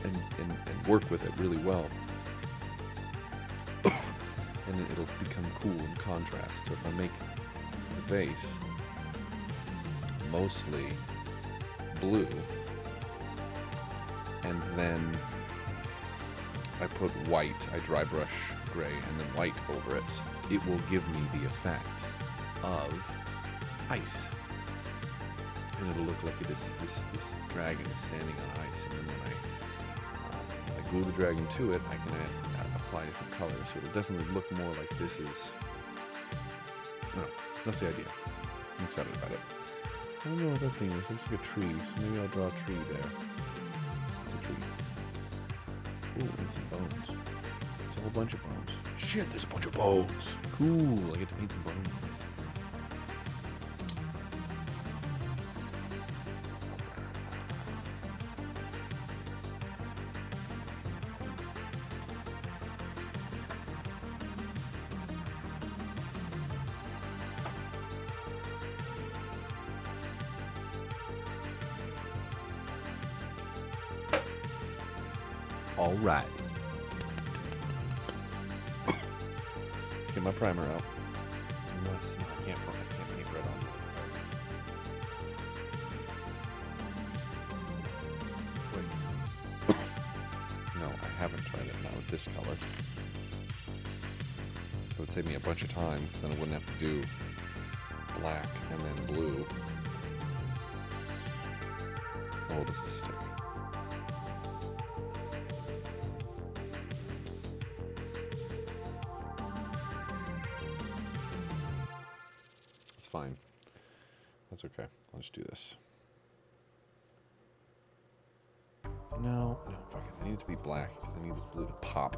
and work with it really well. And it'll become cool in contrast. So if I make the base mostly blue and then I put white, I dry brush gray and then white over it, it will give me the effect of ice. And it'll look like this dragon is standing on ice. And then when I glue the dragon to it, I can apply different colors. So it'll definitely look more like this is... I don't know, that's the idea. I'm excited about it. I don't know what that thing is. It looks like a tree, so maybe I'll draw a tree there. It's a tree. Ooh, and some bones. It's a whole bunch of bones. Shit, there's a bunch of bones. Cool, I get to paint some bones. All right. Let's get my primer out. Unless, no, I can't paint red on it. Wait. No, I haven't tried it. Not with this color. So it would save me a bunch of time, because then I wouldn't have to do black and then blue. Oh, this is sticky. Fine. That's okay. I'll just do this. No, fuck it. I need it to be black because I need this blue to pop.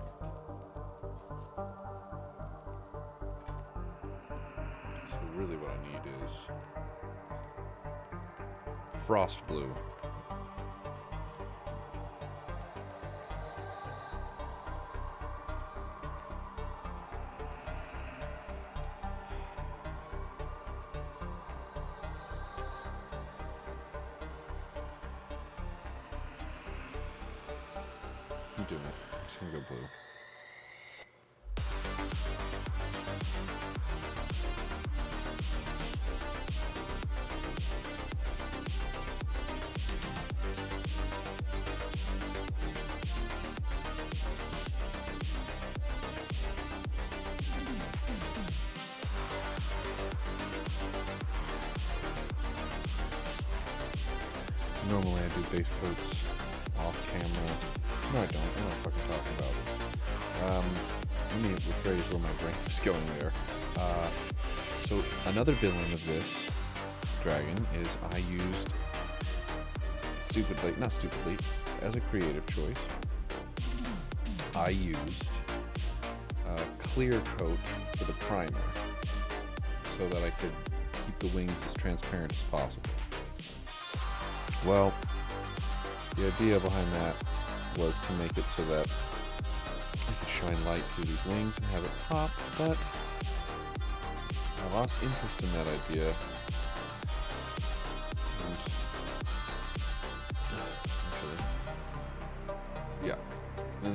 So really what I need is frost blue. I'm doing it. I'm just gonna go blue. Normally I do base coats off camera. No, I don't. I don't know what I'm talking about. Let me rephrase where my brain was going there. So another villain of this dragon is I used not stupidly, as a creative choice, I used clear coat for the primer so that I could keep the wings as transparent as possible. Well, the idea behind that was to make it so that I could shine light through these wings and have it pop, but I lost interest in that idea. And I'm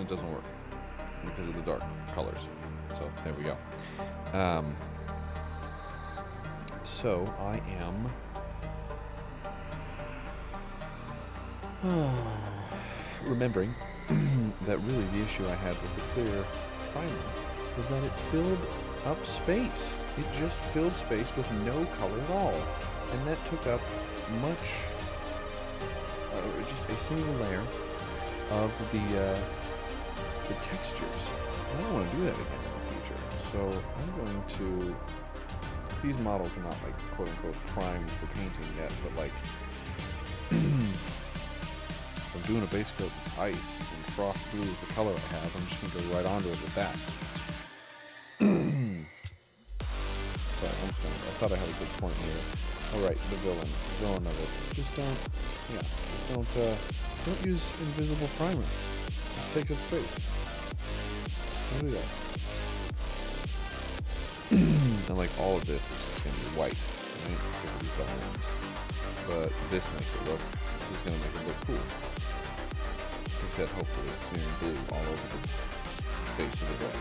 doesn't work because of the dark colors. So there we go. So I am remembering that really the issue I had with the clear primer was that it filled up space. It just filled space with no color at all. And that took up much, just a single layer of the textures. I don't want to do that again in the future. So I'm going to, these models are not like quote unquote primed for painting yet, but like if I'm doing a base coat with ice and frost blue is the color I have, I'm just going to go right onto it with that. Sorry, I'm stoned. I thought I had a good point here. Alright, the villain of it. Just don't use invisible primer. It just takes up space. Don't do that. And like all of this is just going to be white, right? So these volumes. But this makes it look, this is going to make it look cool. Like I said, hopefully it's smearing blue all over the base of the book.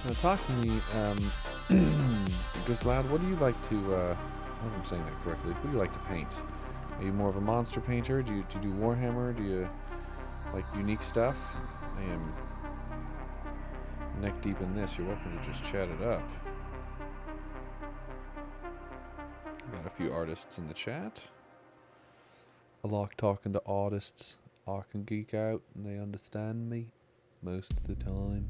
Now talk to me, Ghost Loud, what do you like to, I hope I'm saying that correctly, what do you like to paint? Are you more of a monster painter? Do you do Warhammer? Do you like unique stuff? I am neck deep in this. You're welcome to just chat it up. Got a few artists in the chat. I like talking to artists. I can geek out and they understand me most of the time.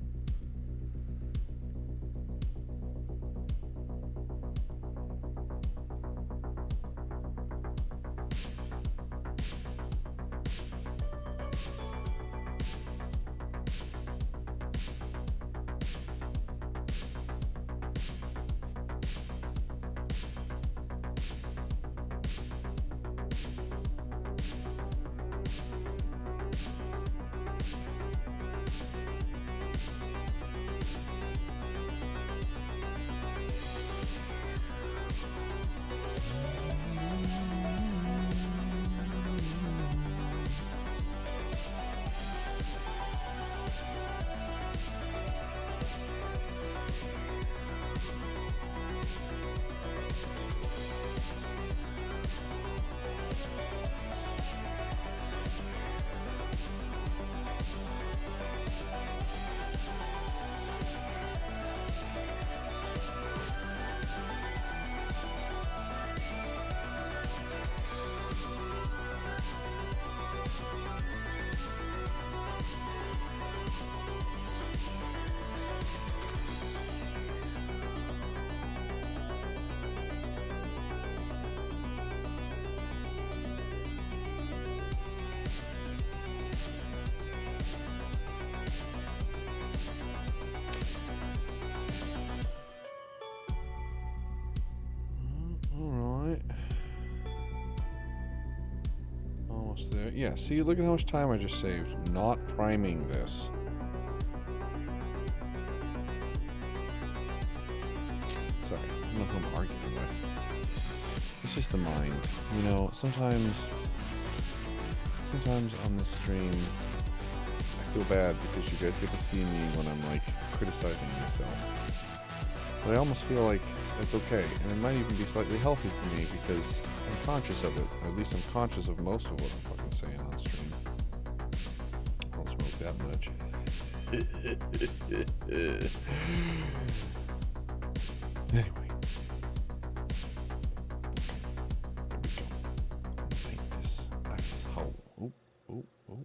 There. Yeah, see, look at how much time I just saved not priming this. Sorry, I don't know who I'm arguing with. It's just the mind. You know, sometimes on this stream, I feel bad because you guys get to see me when I'm, like, criticizing myself. But I almost feel like it's okay, and it might even be slightly healthy for me because I'm conscious of it. Or at least I'm conscious of most of what I'm fucking saying on stream. I don't smoke that much. Anyway. There we go. I'm gonna paint this asshole. Oh, oh, oh.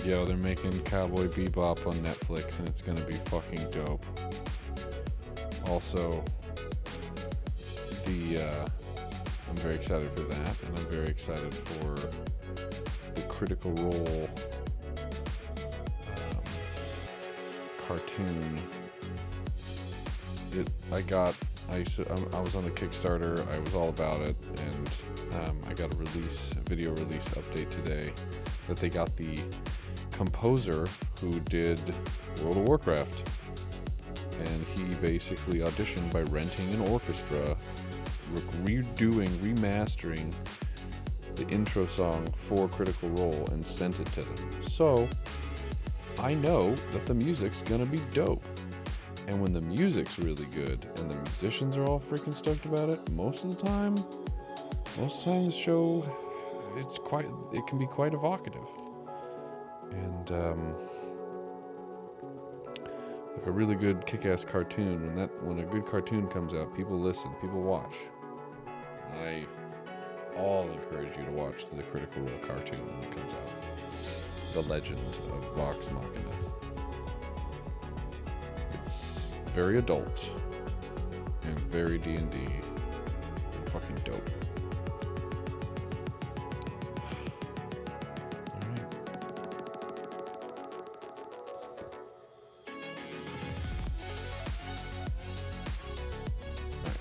Yo, they're making Cowboy Bebop on Netflix, and it's gonna be fucking dope. Also, I'm very excited for that, and I'm very excited for the Critical Role cartoon. I was on the Kickstarter. I was all about it, and I got a video release update today that they got the composer who did World of Warcraft, and he basically auditioned by renting an orchestra, remastering the intro song for Critical Role and sent it to them. So I know that the music's gonna be dope. And when the music's really good and the musicians are all freaking stoked about it, most of the time the show, it can be quite evocative. And like a really good kick-ass cartoon, when a good cartoon comes out, people listen, people watch. I all encourage you to watch the Critical Role cartoon when it comes out. The Legend of Vox Machina. It's very adult and very D&D and fucking dope. Alright.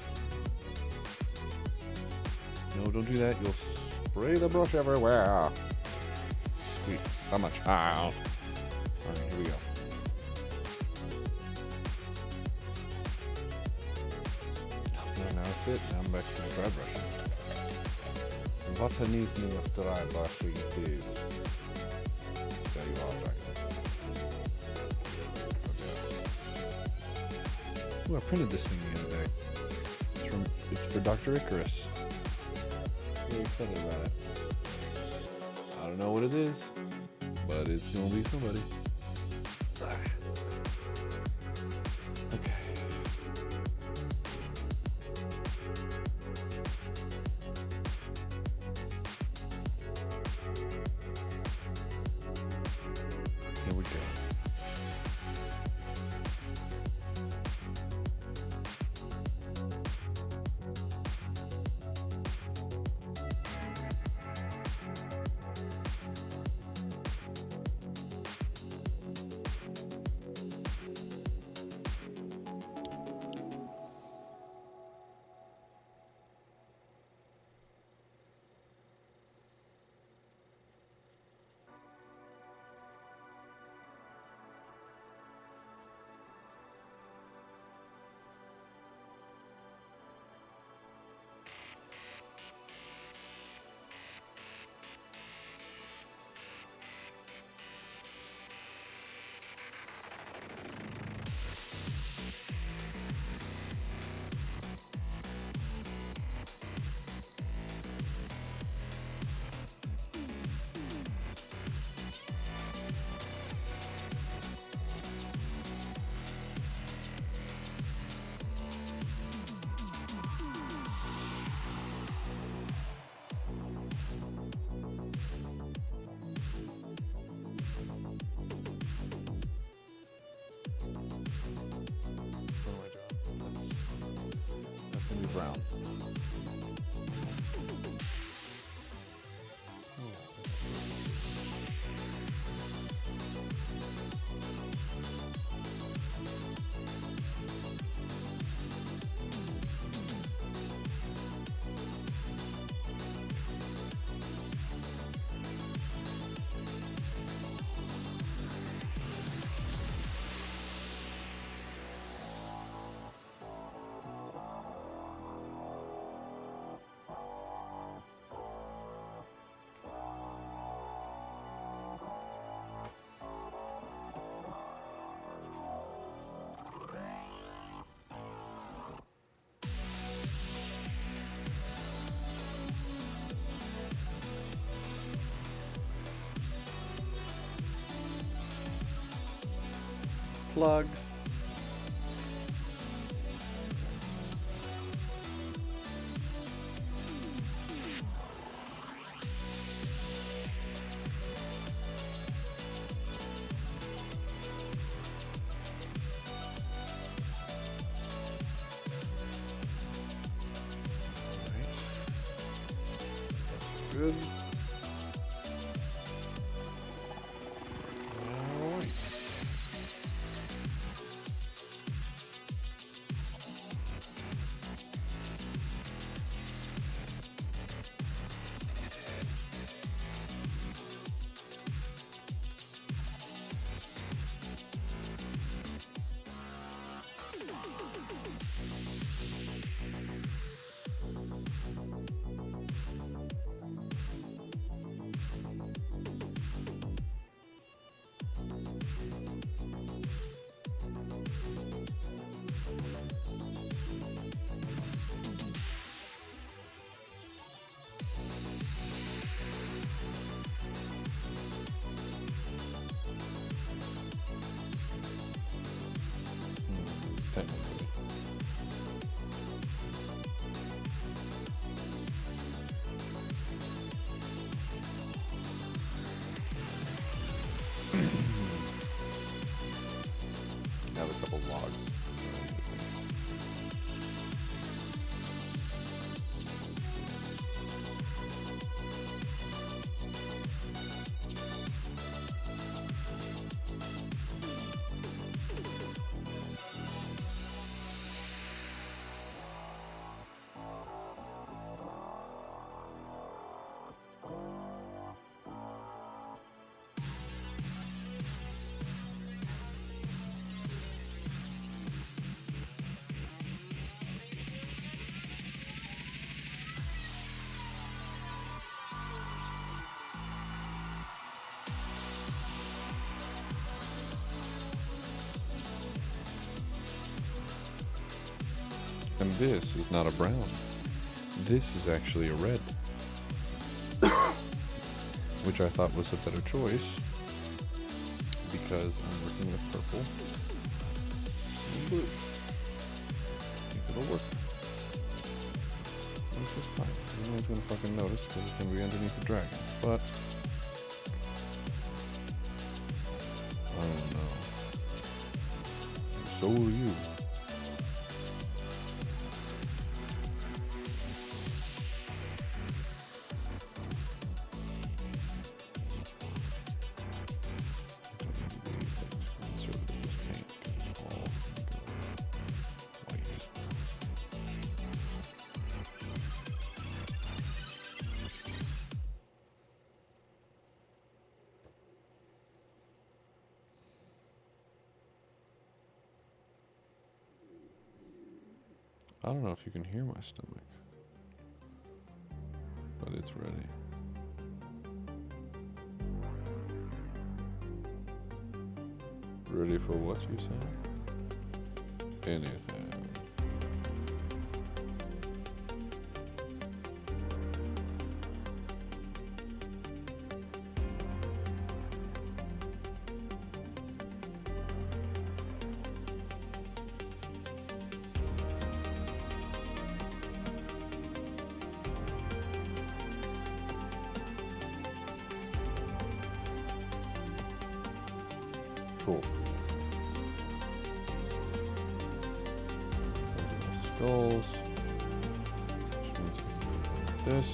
No, don't do that. You'll spray the brush everywhere. Sweet summer child. Alright, here we go. Now that's it. Now I'm back to the dry brushing. What needs me with dry brushing, please? So you are dragon. Ooh, I printed this thing the other day. It's for Dr. Icarus. Really excited about it. I don't know what it is, but it's gonna be somebody. Okay. Here we go. Brown. Plug. good. Alright. Technically. Have a couple logs. And this is not a brown. This is actually a red. Which I thought was a better choice. Because I'm working with purple and blue. I think it'll work. It's just fine. No one's gonna fucking notice because it's gonna be underneath the dragon. But I don't know. So are you. I don't know if you can hear my stomach, but it's ready. Ready for what you said? Anything. Cool. Skulls. Which means we can do like this.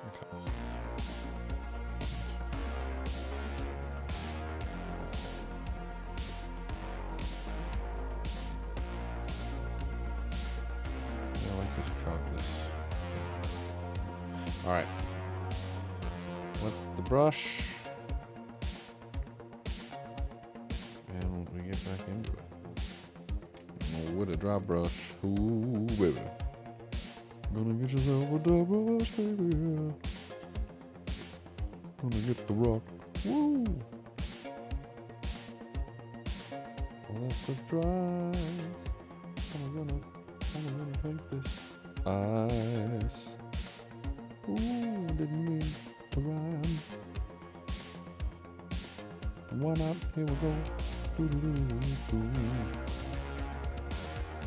Okay. I like this this. All right. With the brush, and we get back into it. with a dry brush. Ooh, baby. Gonna get yourself a dry brush, baby. Gonna get the rock. Woo! All that stuff dries. I'm gonna paint this ice. Ooh, didn't mean to rhyme. Why not? Here we go. Doo-doo-doo-doo-doo.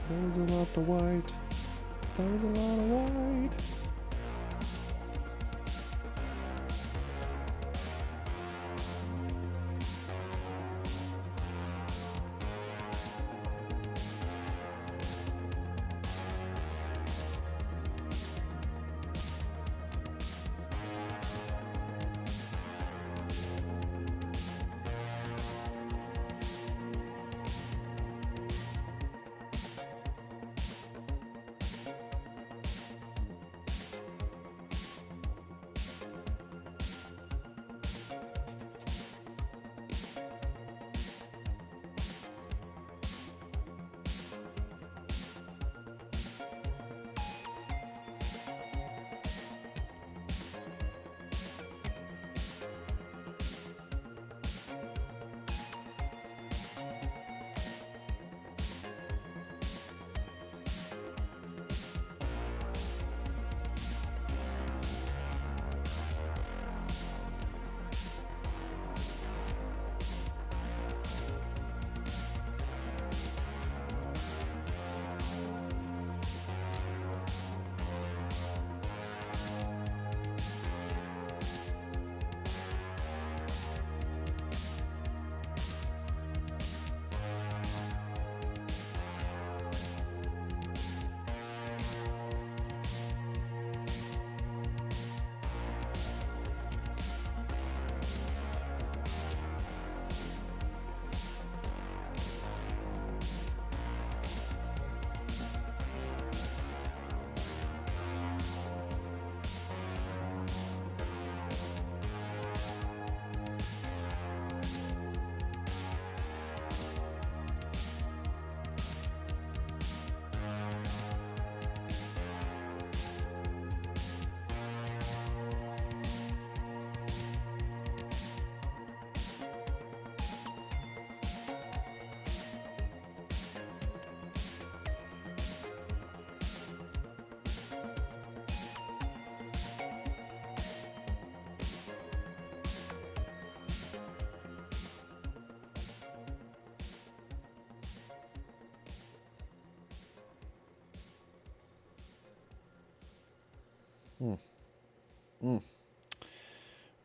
There was a lot of white. There was a lot of white.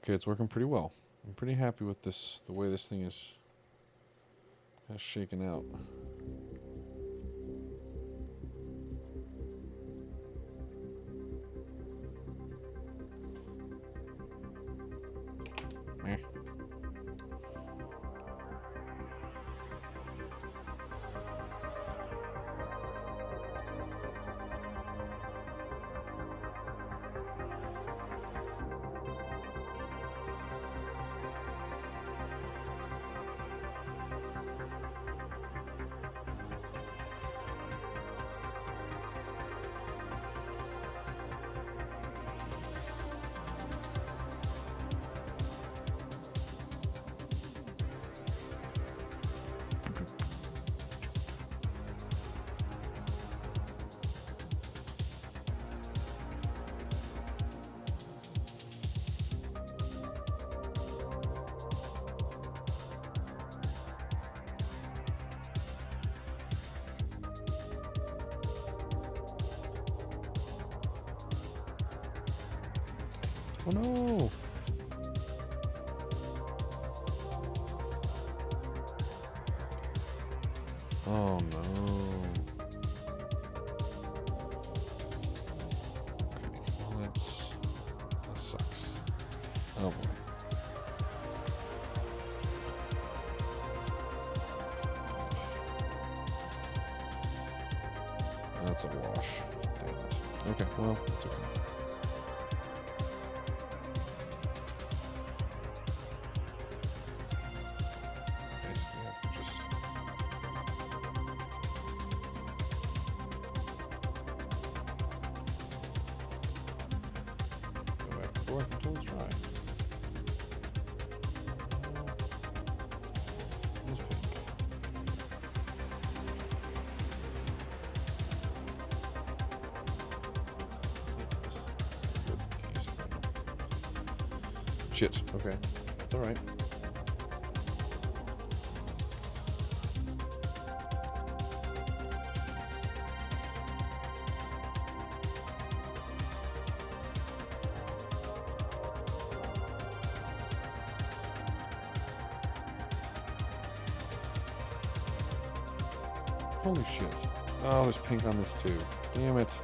Okay, it's working pretty well. I'm pretty happy with this, the way this thing is kind of shaken out. Eh. Oh no! Oh no. Okay, well that sucks. Oh boy. That's a wash. Damn it. Okay, well, it's okay. forth until it's dry. This pink. Shit. Okay. That's all right. Holy shit. Oh, there's pink on this too. Damn it.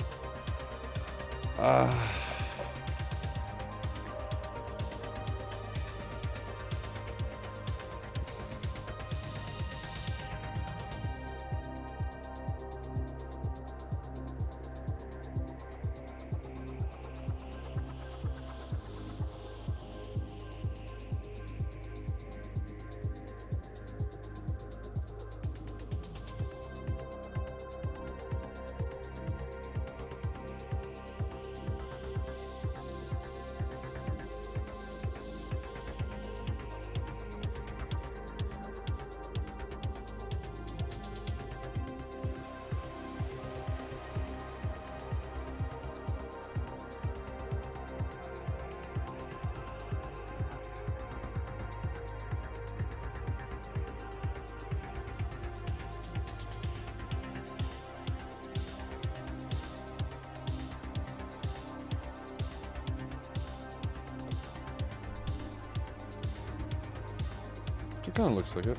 It kind of looks like it.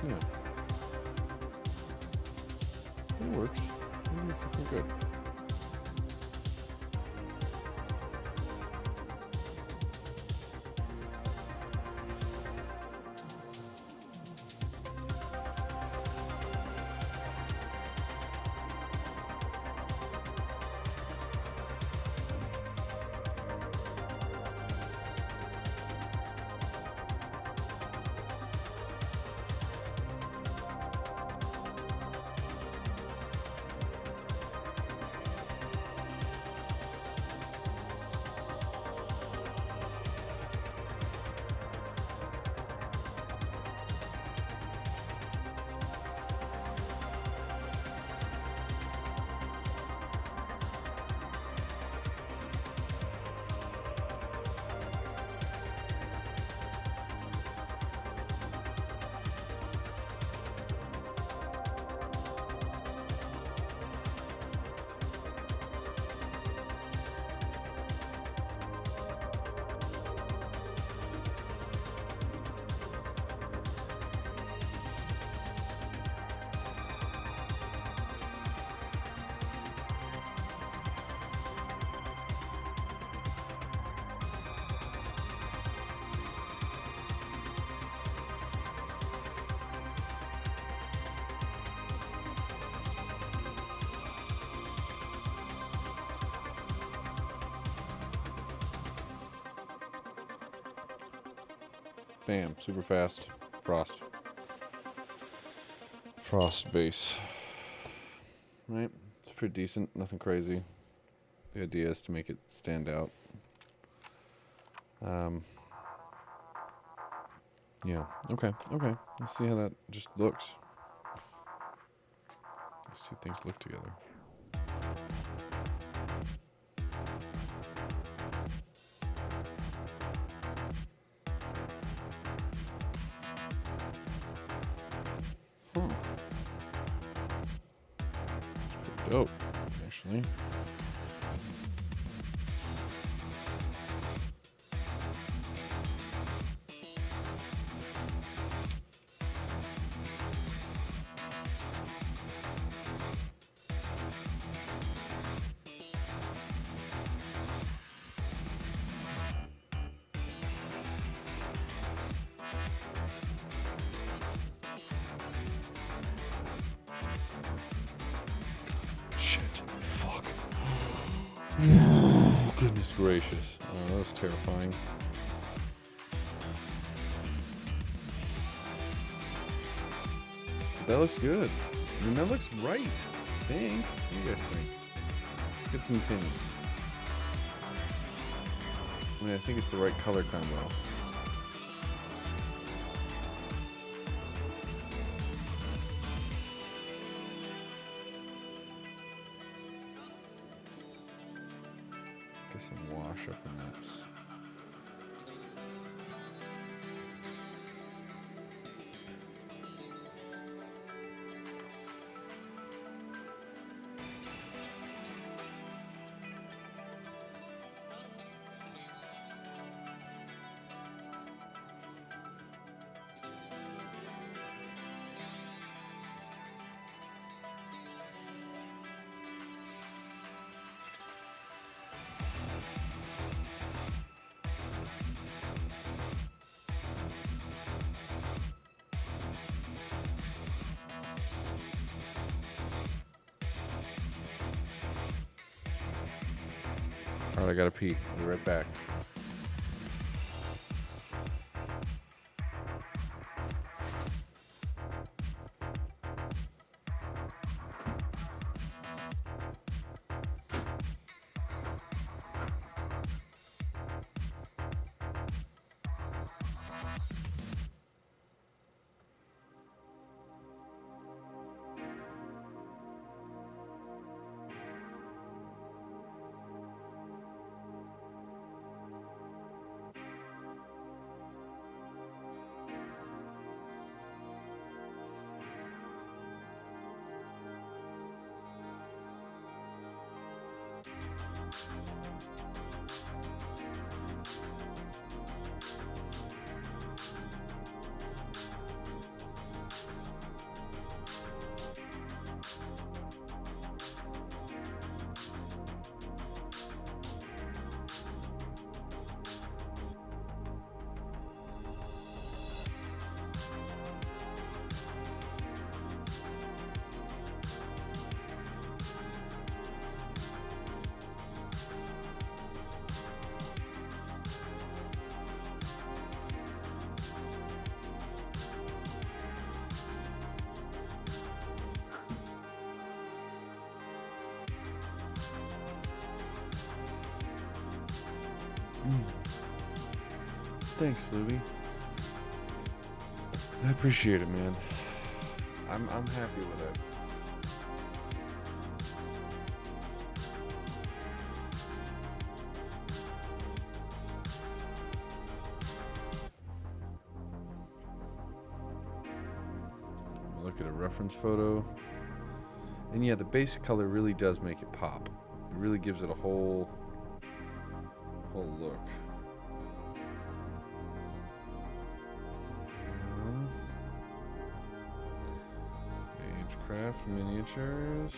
Yeah. It works. I think it's looking good. Bam, super fast frost base. Right, it's pretty decent, nothing crazy. The idea is to make it stand out. Yeah, okay. Let's see how that just looks. These two things look together. Dope, actually. Goodness gracious. Oh, that was terrifying. That looks good. I mean, that looks right. I think. What do you guys think? get some pins. I mean, I think it's the right color combo. Get some wash up in that. All right, I gotta pee. I'll be right back. Thanks, Fluby. I appreciate it, man. I'm happy with it. Look at a reference photo. And yeah, the basic color really does make it pop. It really gives it a whole look. Craft miniatures.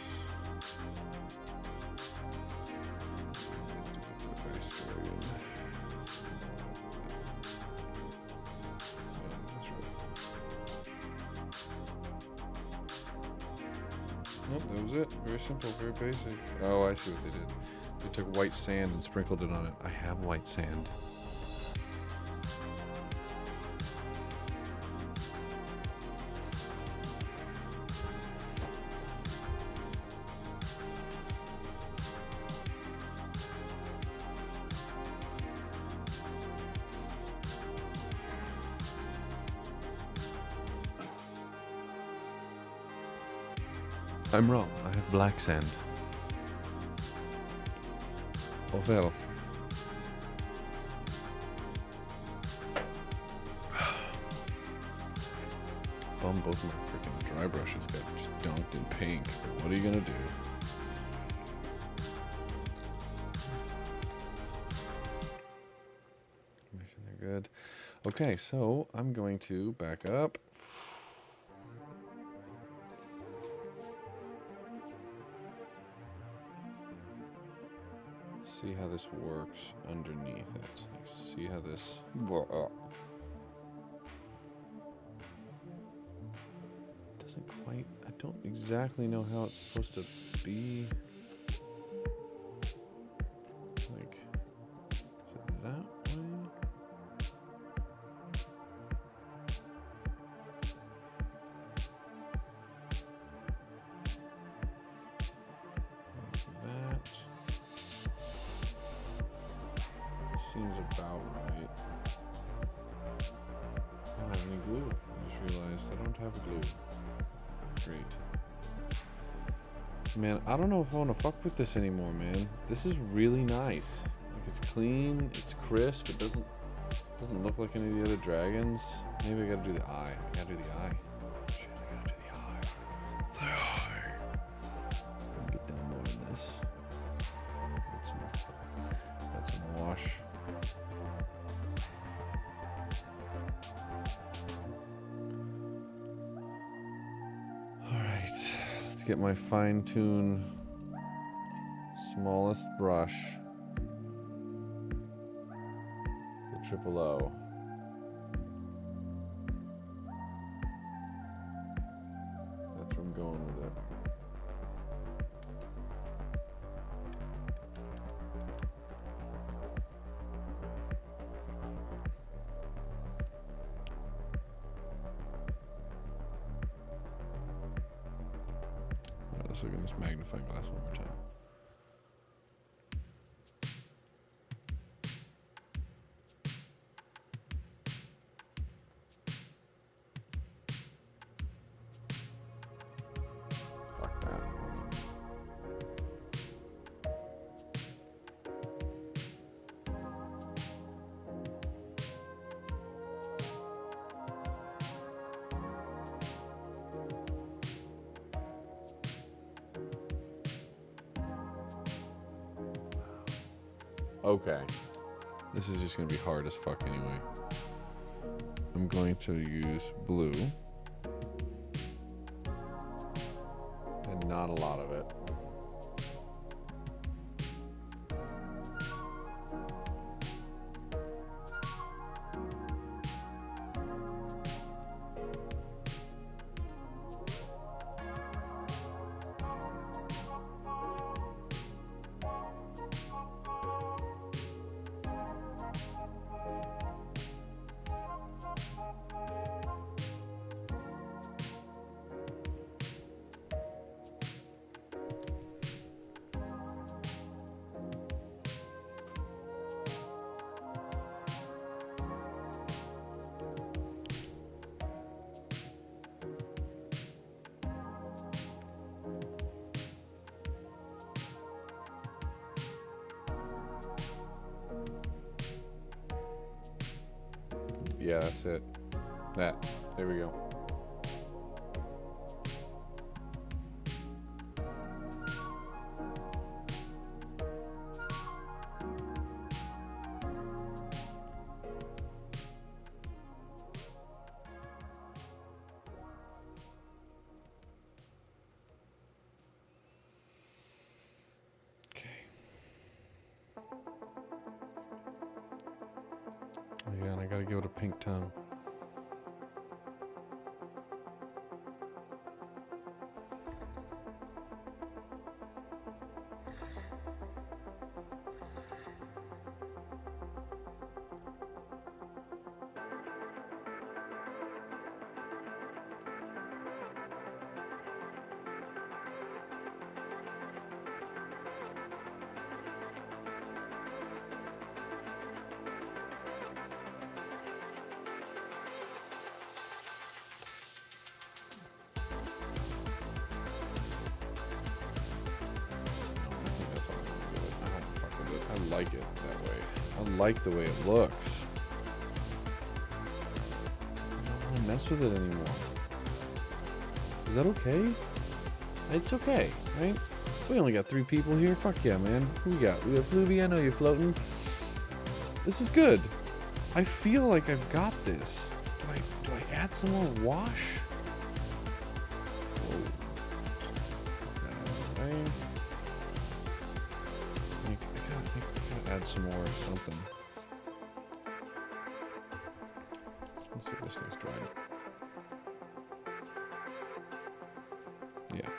Nope, that was it. Very simple, very basic. Oh, I see what they did. They took white sand and sprinkled it on it. I have white sand. I'm wrong. I have black sand. Oh well. Bum, both of my freaking dry brushes got just dunked in pink. But what are you gonna do? They're good. Okay, so I'm going to back up. See how this works underneath it. Like, see how this. Doesn't quite. I don't exactly know how it's supposed to be. Like, is it that way? Like that. seems about right. I don't have any glue. I just realized I don't have glue. Great. Man, I don't know if I want to fuck with this anymore, man. This is really nice. Like, it's clean, it's crisp, it doesn't look like any of the other dragons. Maybe I gotta do the eye. I gotta do the eye. Shit, I gotta do the eye. The eye. Let me get down more in this. Got some wash. Alright, let's get my fine-tune smallest brush. The triple O. That's where I'm going with it. Let's look at this magnifying glass one more time. Fuck that. Okay. This is just going to be hard as fuck anyway. I'm going to use blue. And not a lot of it. Yeah, that's it. There we go. Yeah, and I gotta go to Pink Tongue. I like it that way. I like the way it looks. I don't want to mess with it anymore. Is that okay? It's okay, right? We only got 3 people here. Fuck yeah, man. Who we got? We got Fluby. I know you're floating. This is good. I feel like I've got this. Do I add some more wash? Whoa. Okay. I gotta add some more or something. Let's see if this thing's dried. Yeah.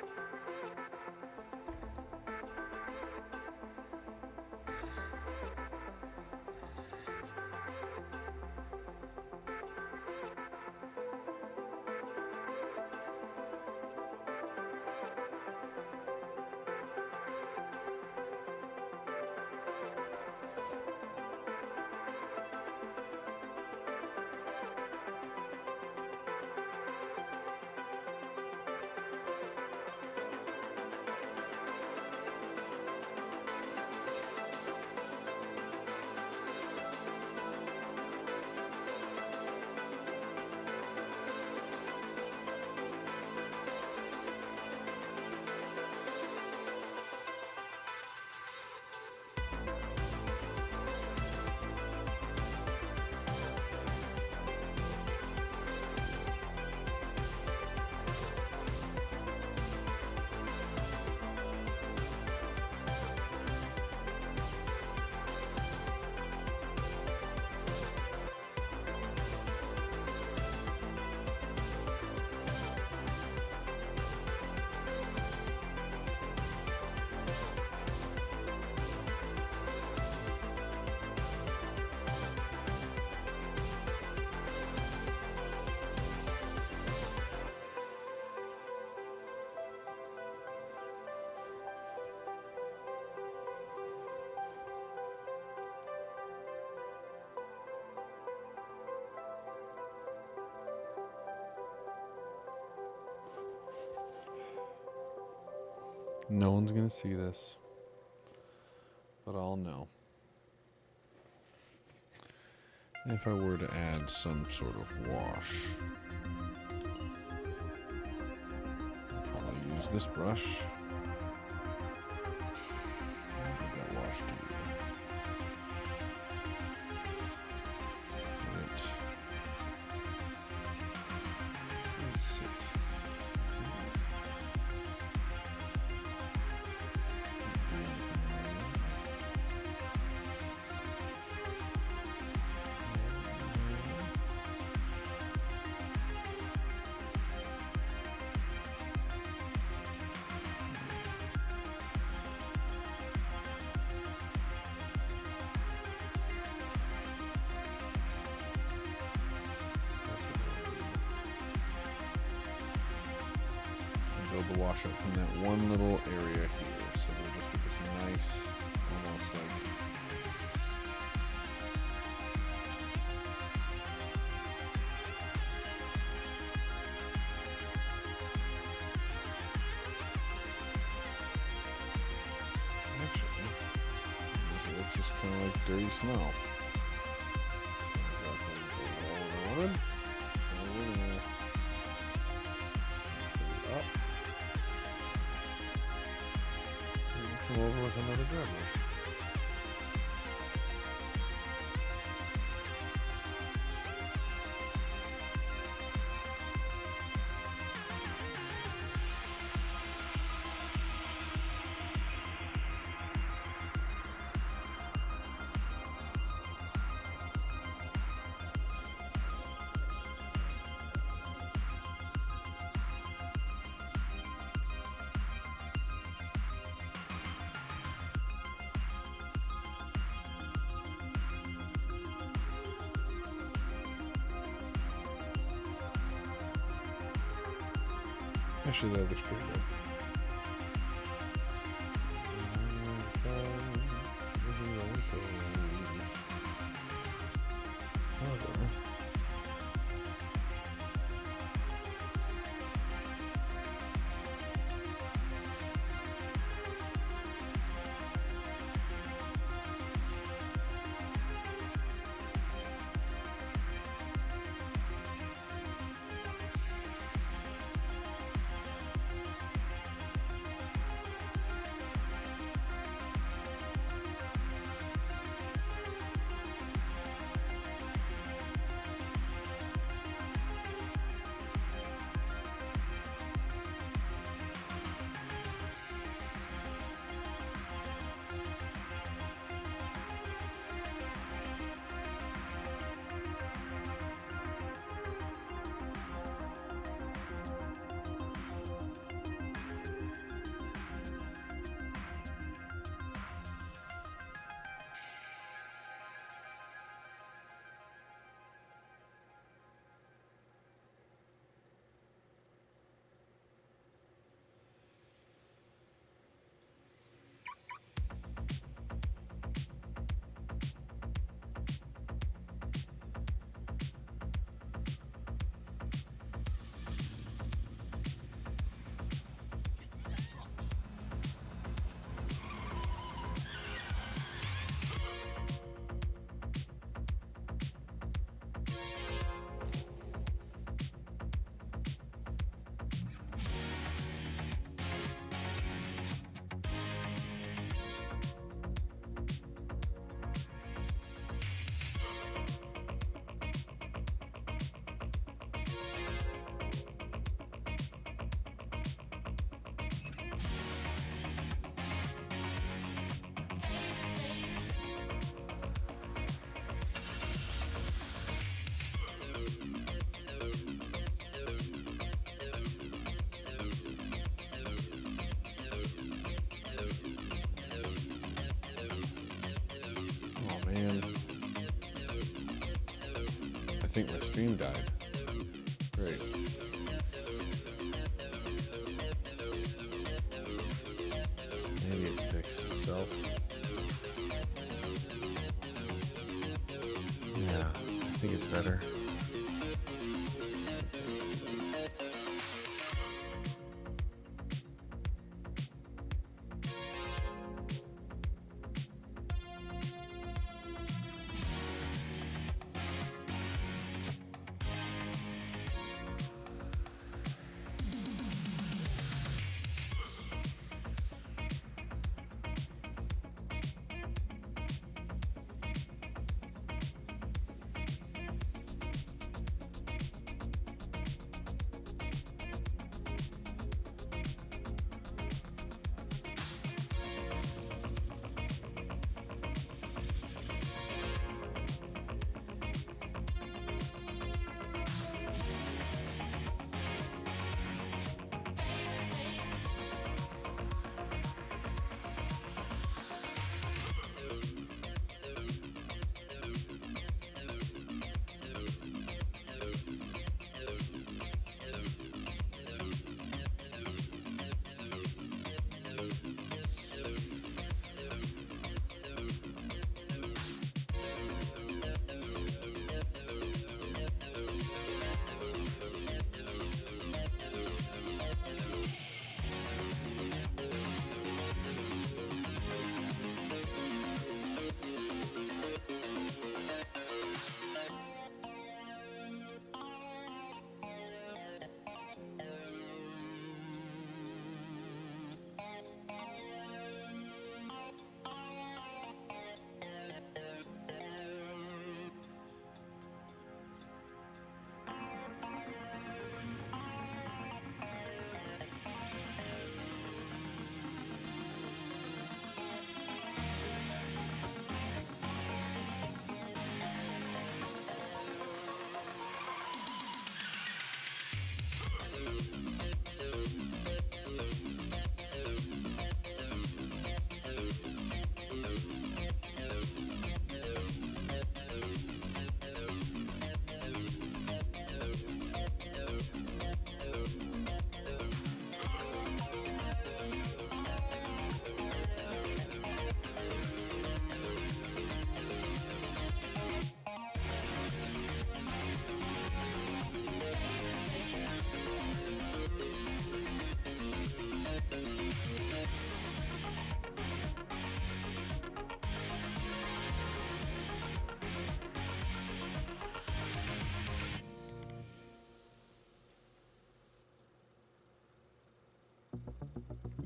No one's gonna see this, but I'll know. If I were to add some sort of wash, I'll probably use this brush. What did that wash do? Build the wash up from that one little area here, so we'll just get this nice, almost like actually, it looks just kind of like dirty snow. Come over with another dry brush. Actually, that looks pretty good. Man, I think my stream died. Great. Maybe it fixed itself. Yeah, I think it's better.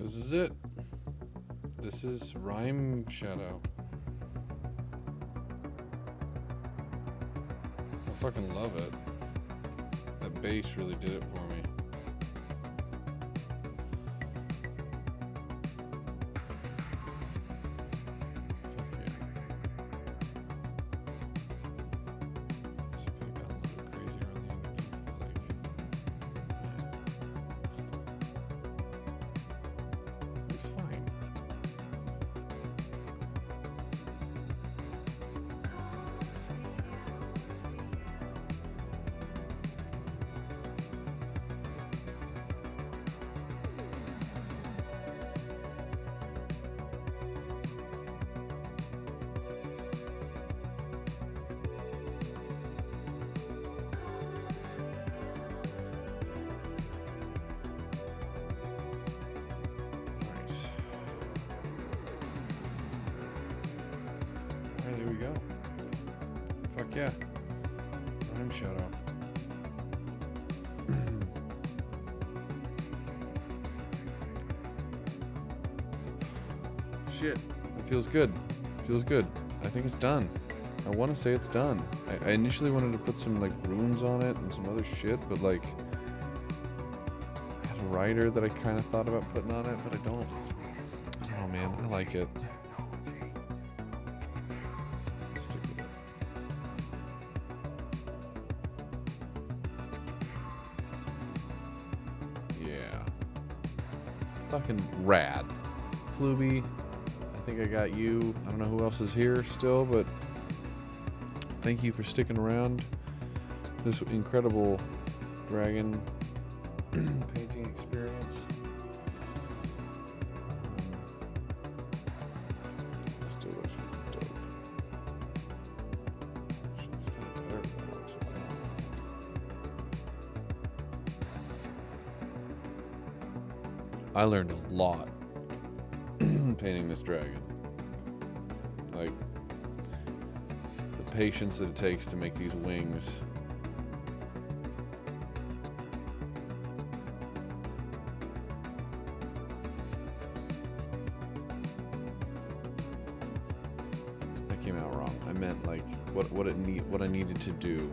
This is it. This is Rhyme Shadow. I fucking love it. That bass really did it for me. Fuck yeah. Guess I could have gotten a little bit crazier on the underneath, but like, it's fine. Nice. Alright, there we go. Fuck yeah. Rhyme Shadow. Shit. It feels good. It feels good. I think it's done. I want to say it's done. I initially wanted to put some like runes on it and some other shit, but like I had a rider that I kind of thought about putting on it, but I don't. Oh man, I like it. Stick with it. Yeah. Fucking rad. Fluby, I think I got you. I don't know who else is here still, but thank you for sticking around. This incredible dragon painting experience. Still looks fucking dope. Shit's kinda better than it looks like. I learned a lot painting this dragon. Like, the patience that it takes to make these wings. That came out wrong. I meant like what I needed to do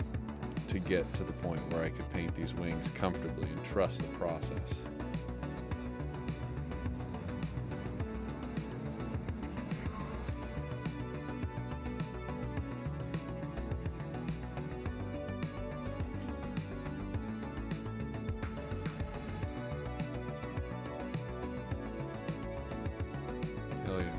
to get to the point where I could paint these wings comfortably and trust the process. Hell yeah.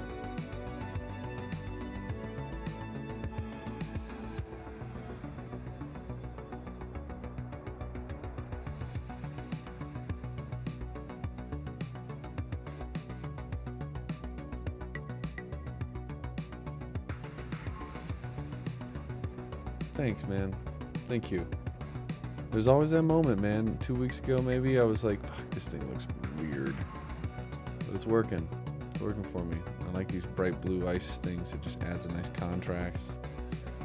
Thanks, man. Thank you. There's always that moment, man. 2 weeks ago, maybe, I was like, fuck, this thing looks weird. But it's working. It's working for me. I like these bright blue ice things. It just adds a nice contrast.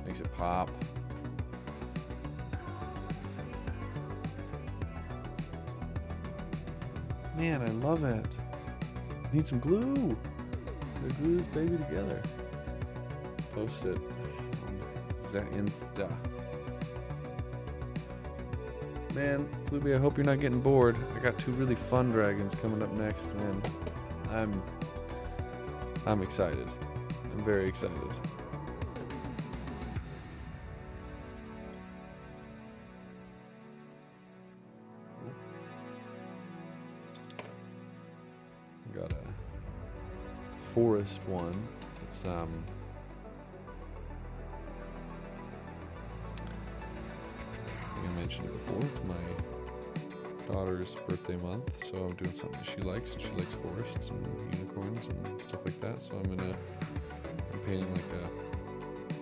Makes it pop. Man, I love it. Need some glue. The glue this baby together. Post it on the Insta. Man, Fluby, I hope you're not getting bored. I got 2 really fun dragons coming up next, man. I'm excited. I'm very excited. Got a forest one. It's I think I mentioned it before. It's my daughter's birthday month, so I'm doing something that she likes, and she likes forests and unicorns and stuff like that. So I'm painting like a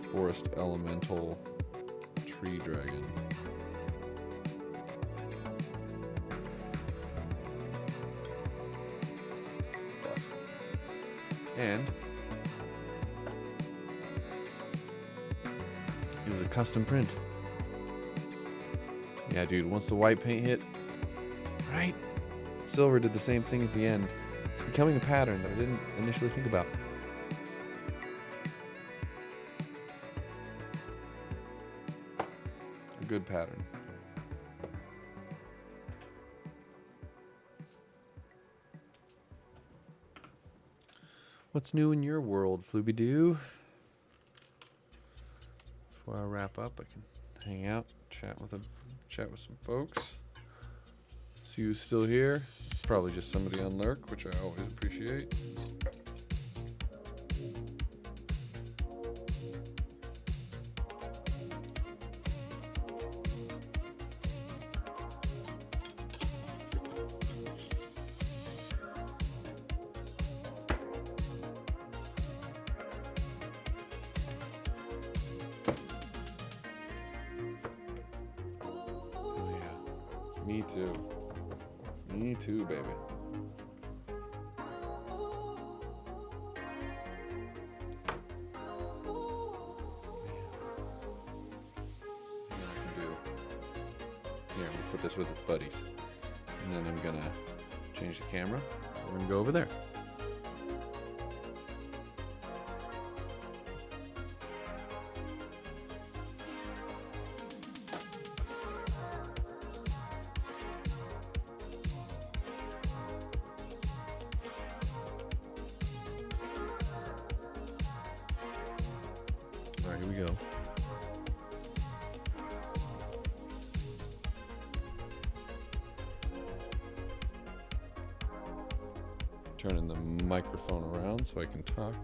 forest elemental tree dragon. And it was a custom print. Yeah, dude, once the white paint hit, right? Silver did the same thing at the end. It's becoming a pattern that I didn't initially think about. A good pattern. What's new in your world, Flooby-Doo? Before I wrap up, I can hang out, chat with some folks. See who's still here. Probably just somebody on Lurk, which I always appreciate. Me too. Me too, baby. Here, I'm gonna put this with its buddies. And then I'm gonna change the camera. We're gonna go over there. All right, here we go. Turning the microphone around so I can talk.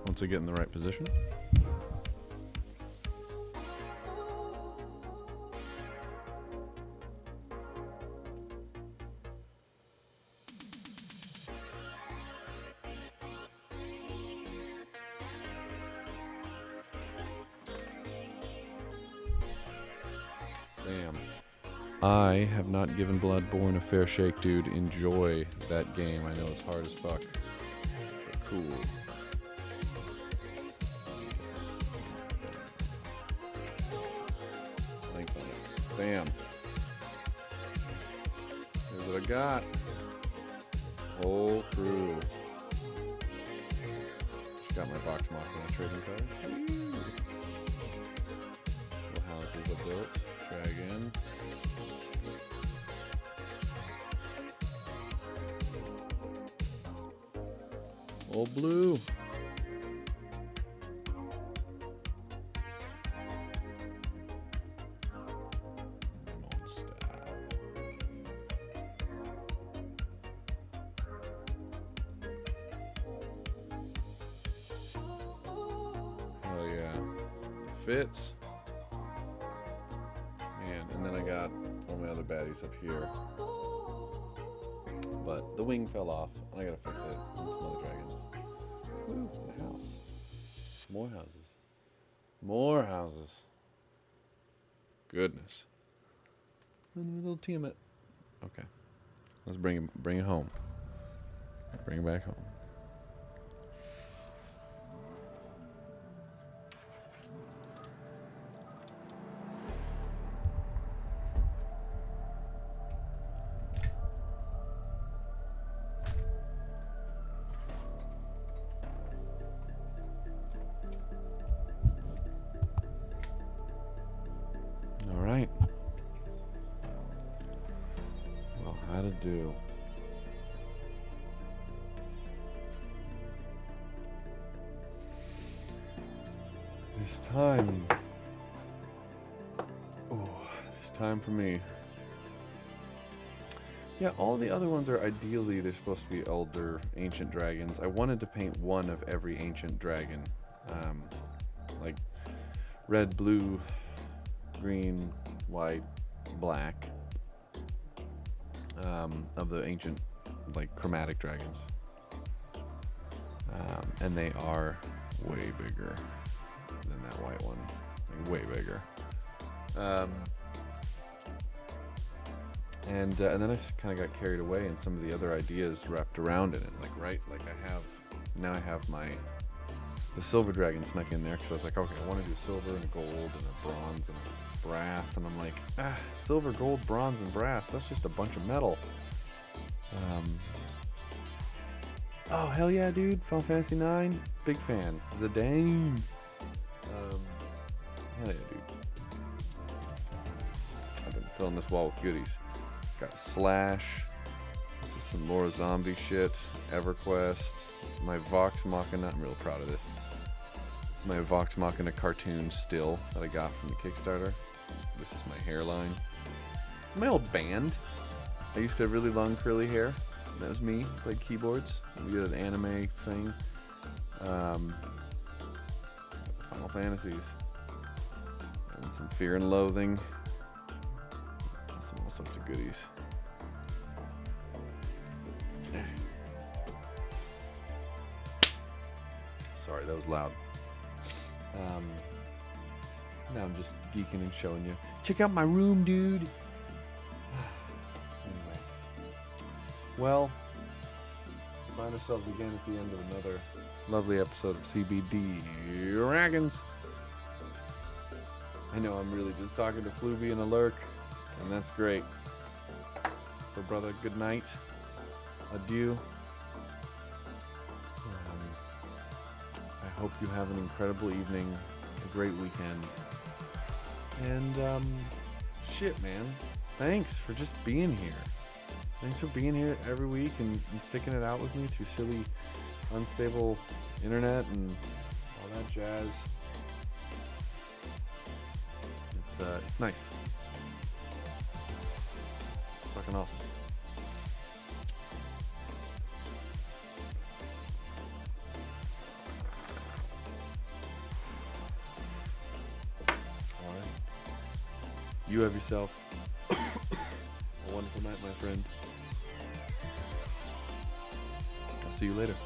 Once I get in the right position. Bam. I have not given Bloodborne a fair shake, dude. Enjoy that game. I know it's hard as fuck, but cool. Length on it. Bam. Here's what I got. Whole crew. Just got my box Machina trading cards. Woo. Little houses I built. Dragon. Old blue. Monster. Oh yeah. Fits. Man, and then I got all my other baddies up here. But the wing fell off. I gotta fix it. And some other dragons. Ooh, a house. More houses. More houses. Goodness. And a little Tiamat. Okay. Let's bring it home. Bring it back home. Alright. Well, how to do. It's time. Oh, it's time for me. Yeah, all the other ones are ideally, they're supposed to be elder ancient dragons. I wanted to paint one of every ancient dragon. Like red, blue, green, white, black. Of the ancient, like, chromatic dragons. And they are way bigger than that white one. Like, way bigger. And then I kind of got carried away, and some of the other ideas wrapped around in it. Like, right, like I have the silver dragon snuck in there, because I was like, okay, I want to do a silver and a gold and a bronze and a brass, and I'm like, silver, gold, bronze, and brass. That's just a bunch of metal. Oh, hell yeah, dude. Final Fantasy 9. Big fan. Zidane. Hell yeah, dude. I've been filling this wall with goodies. Got Slash. This is some more zombie shit. EverQuest. My Vox Machina. I'm real proud of this. It's my Vox Machina cartoon still that I got from the Kickstarter. This is my hairline. It's my old band. I used to have really long curly hair. That was me. Played keyboards. We did an anime thing. Final Fantasies. And some Fear and Loathing. Some all sorts of goodies. Sorry, that was loud. Now I'm just geeking and showing you. Check out my room, dude. Anyway. Well, we find ourselves again at the end of another lovely episode of CBD Dragons. I know I'm really just talking to Fluby and a lurk, and that's great. So, brother, good night. Adieu. I hope you have an incredible evening, a great weekend. And, shit, man. Thanks for just being here. Thanks for being here every week and sticking it out with me through silly, unstable internet and all that jazz. It's nice. It's fucking awesome. Alright. You have yourself a wonderful night, my friend. I'll see you later.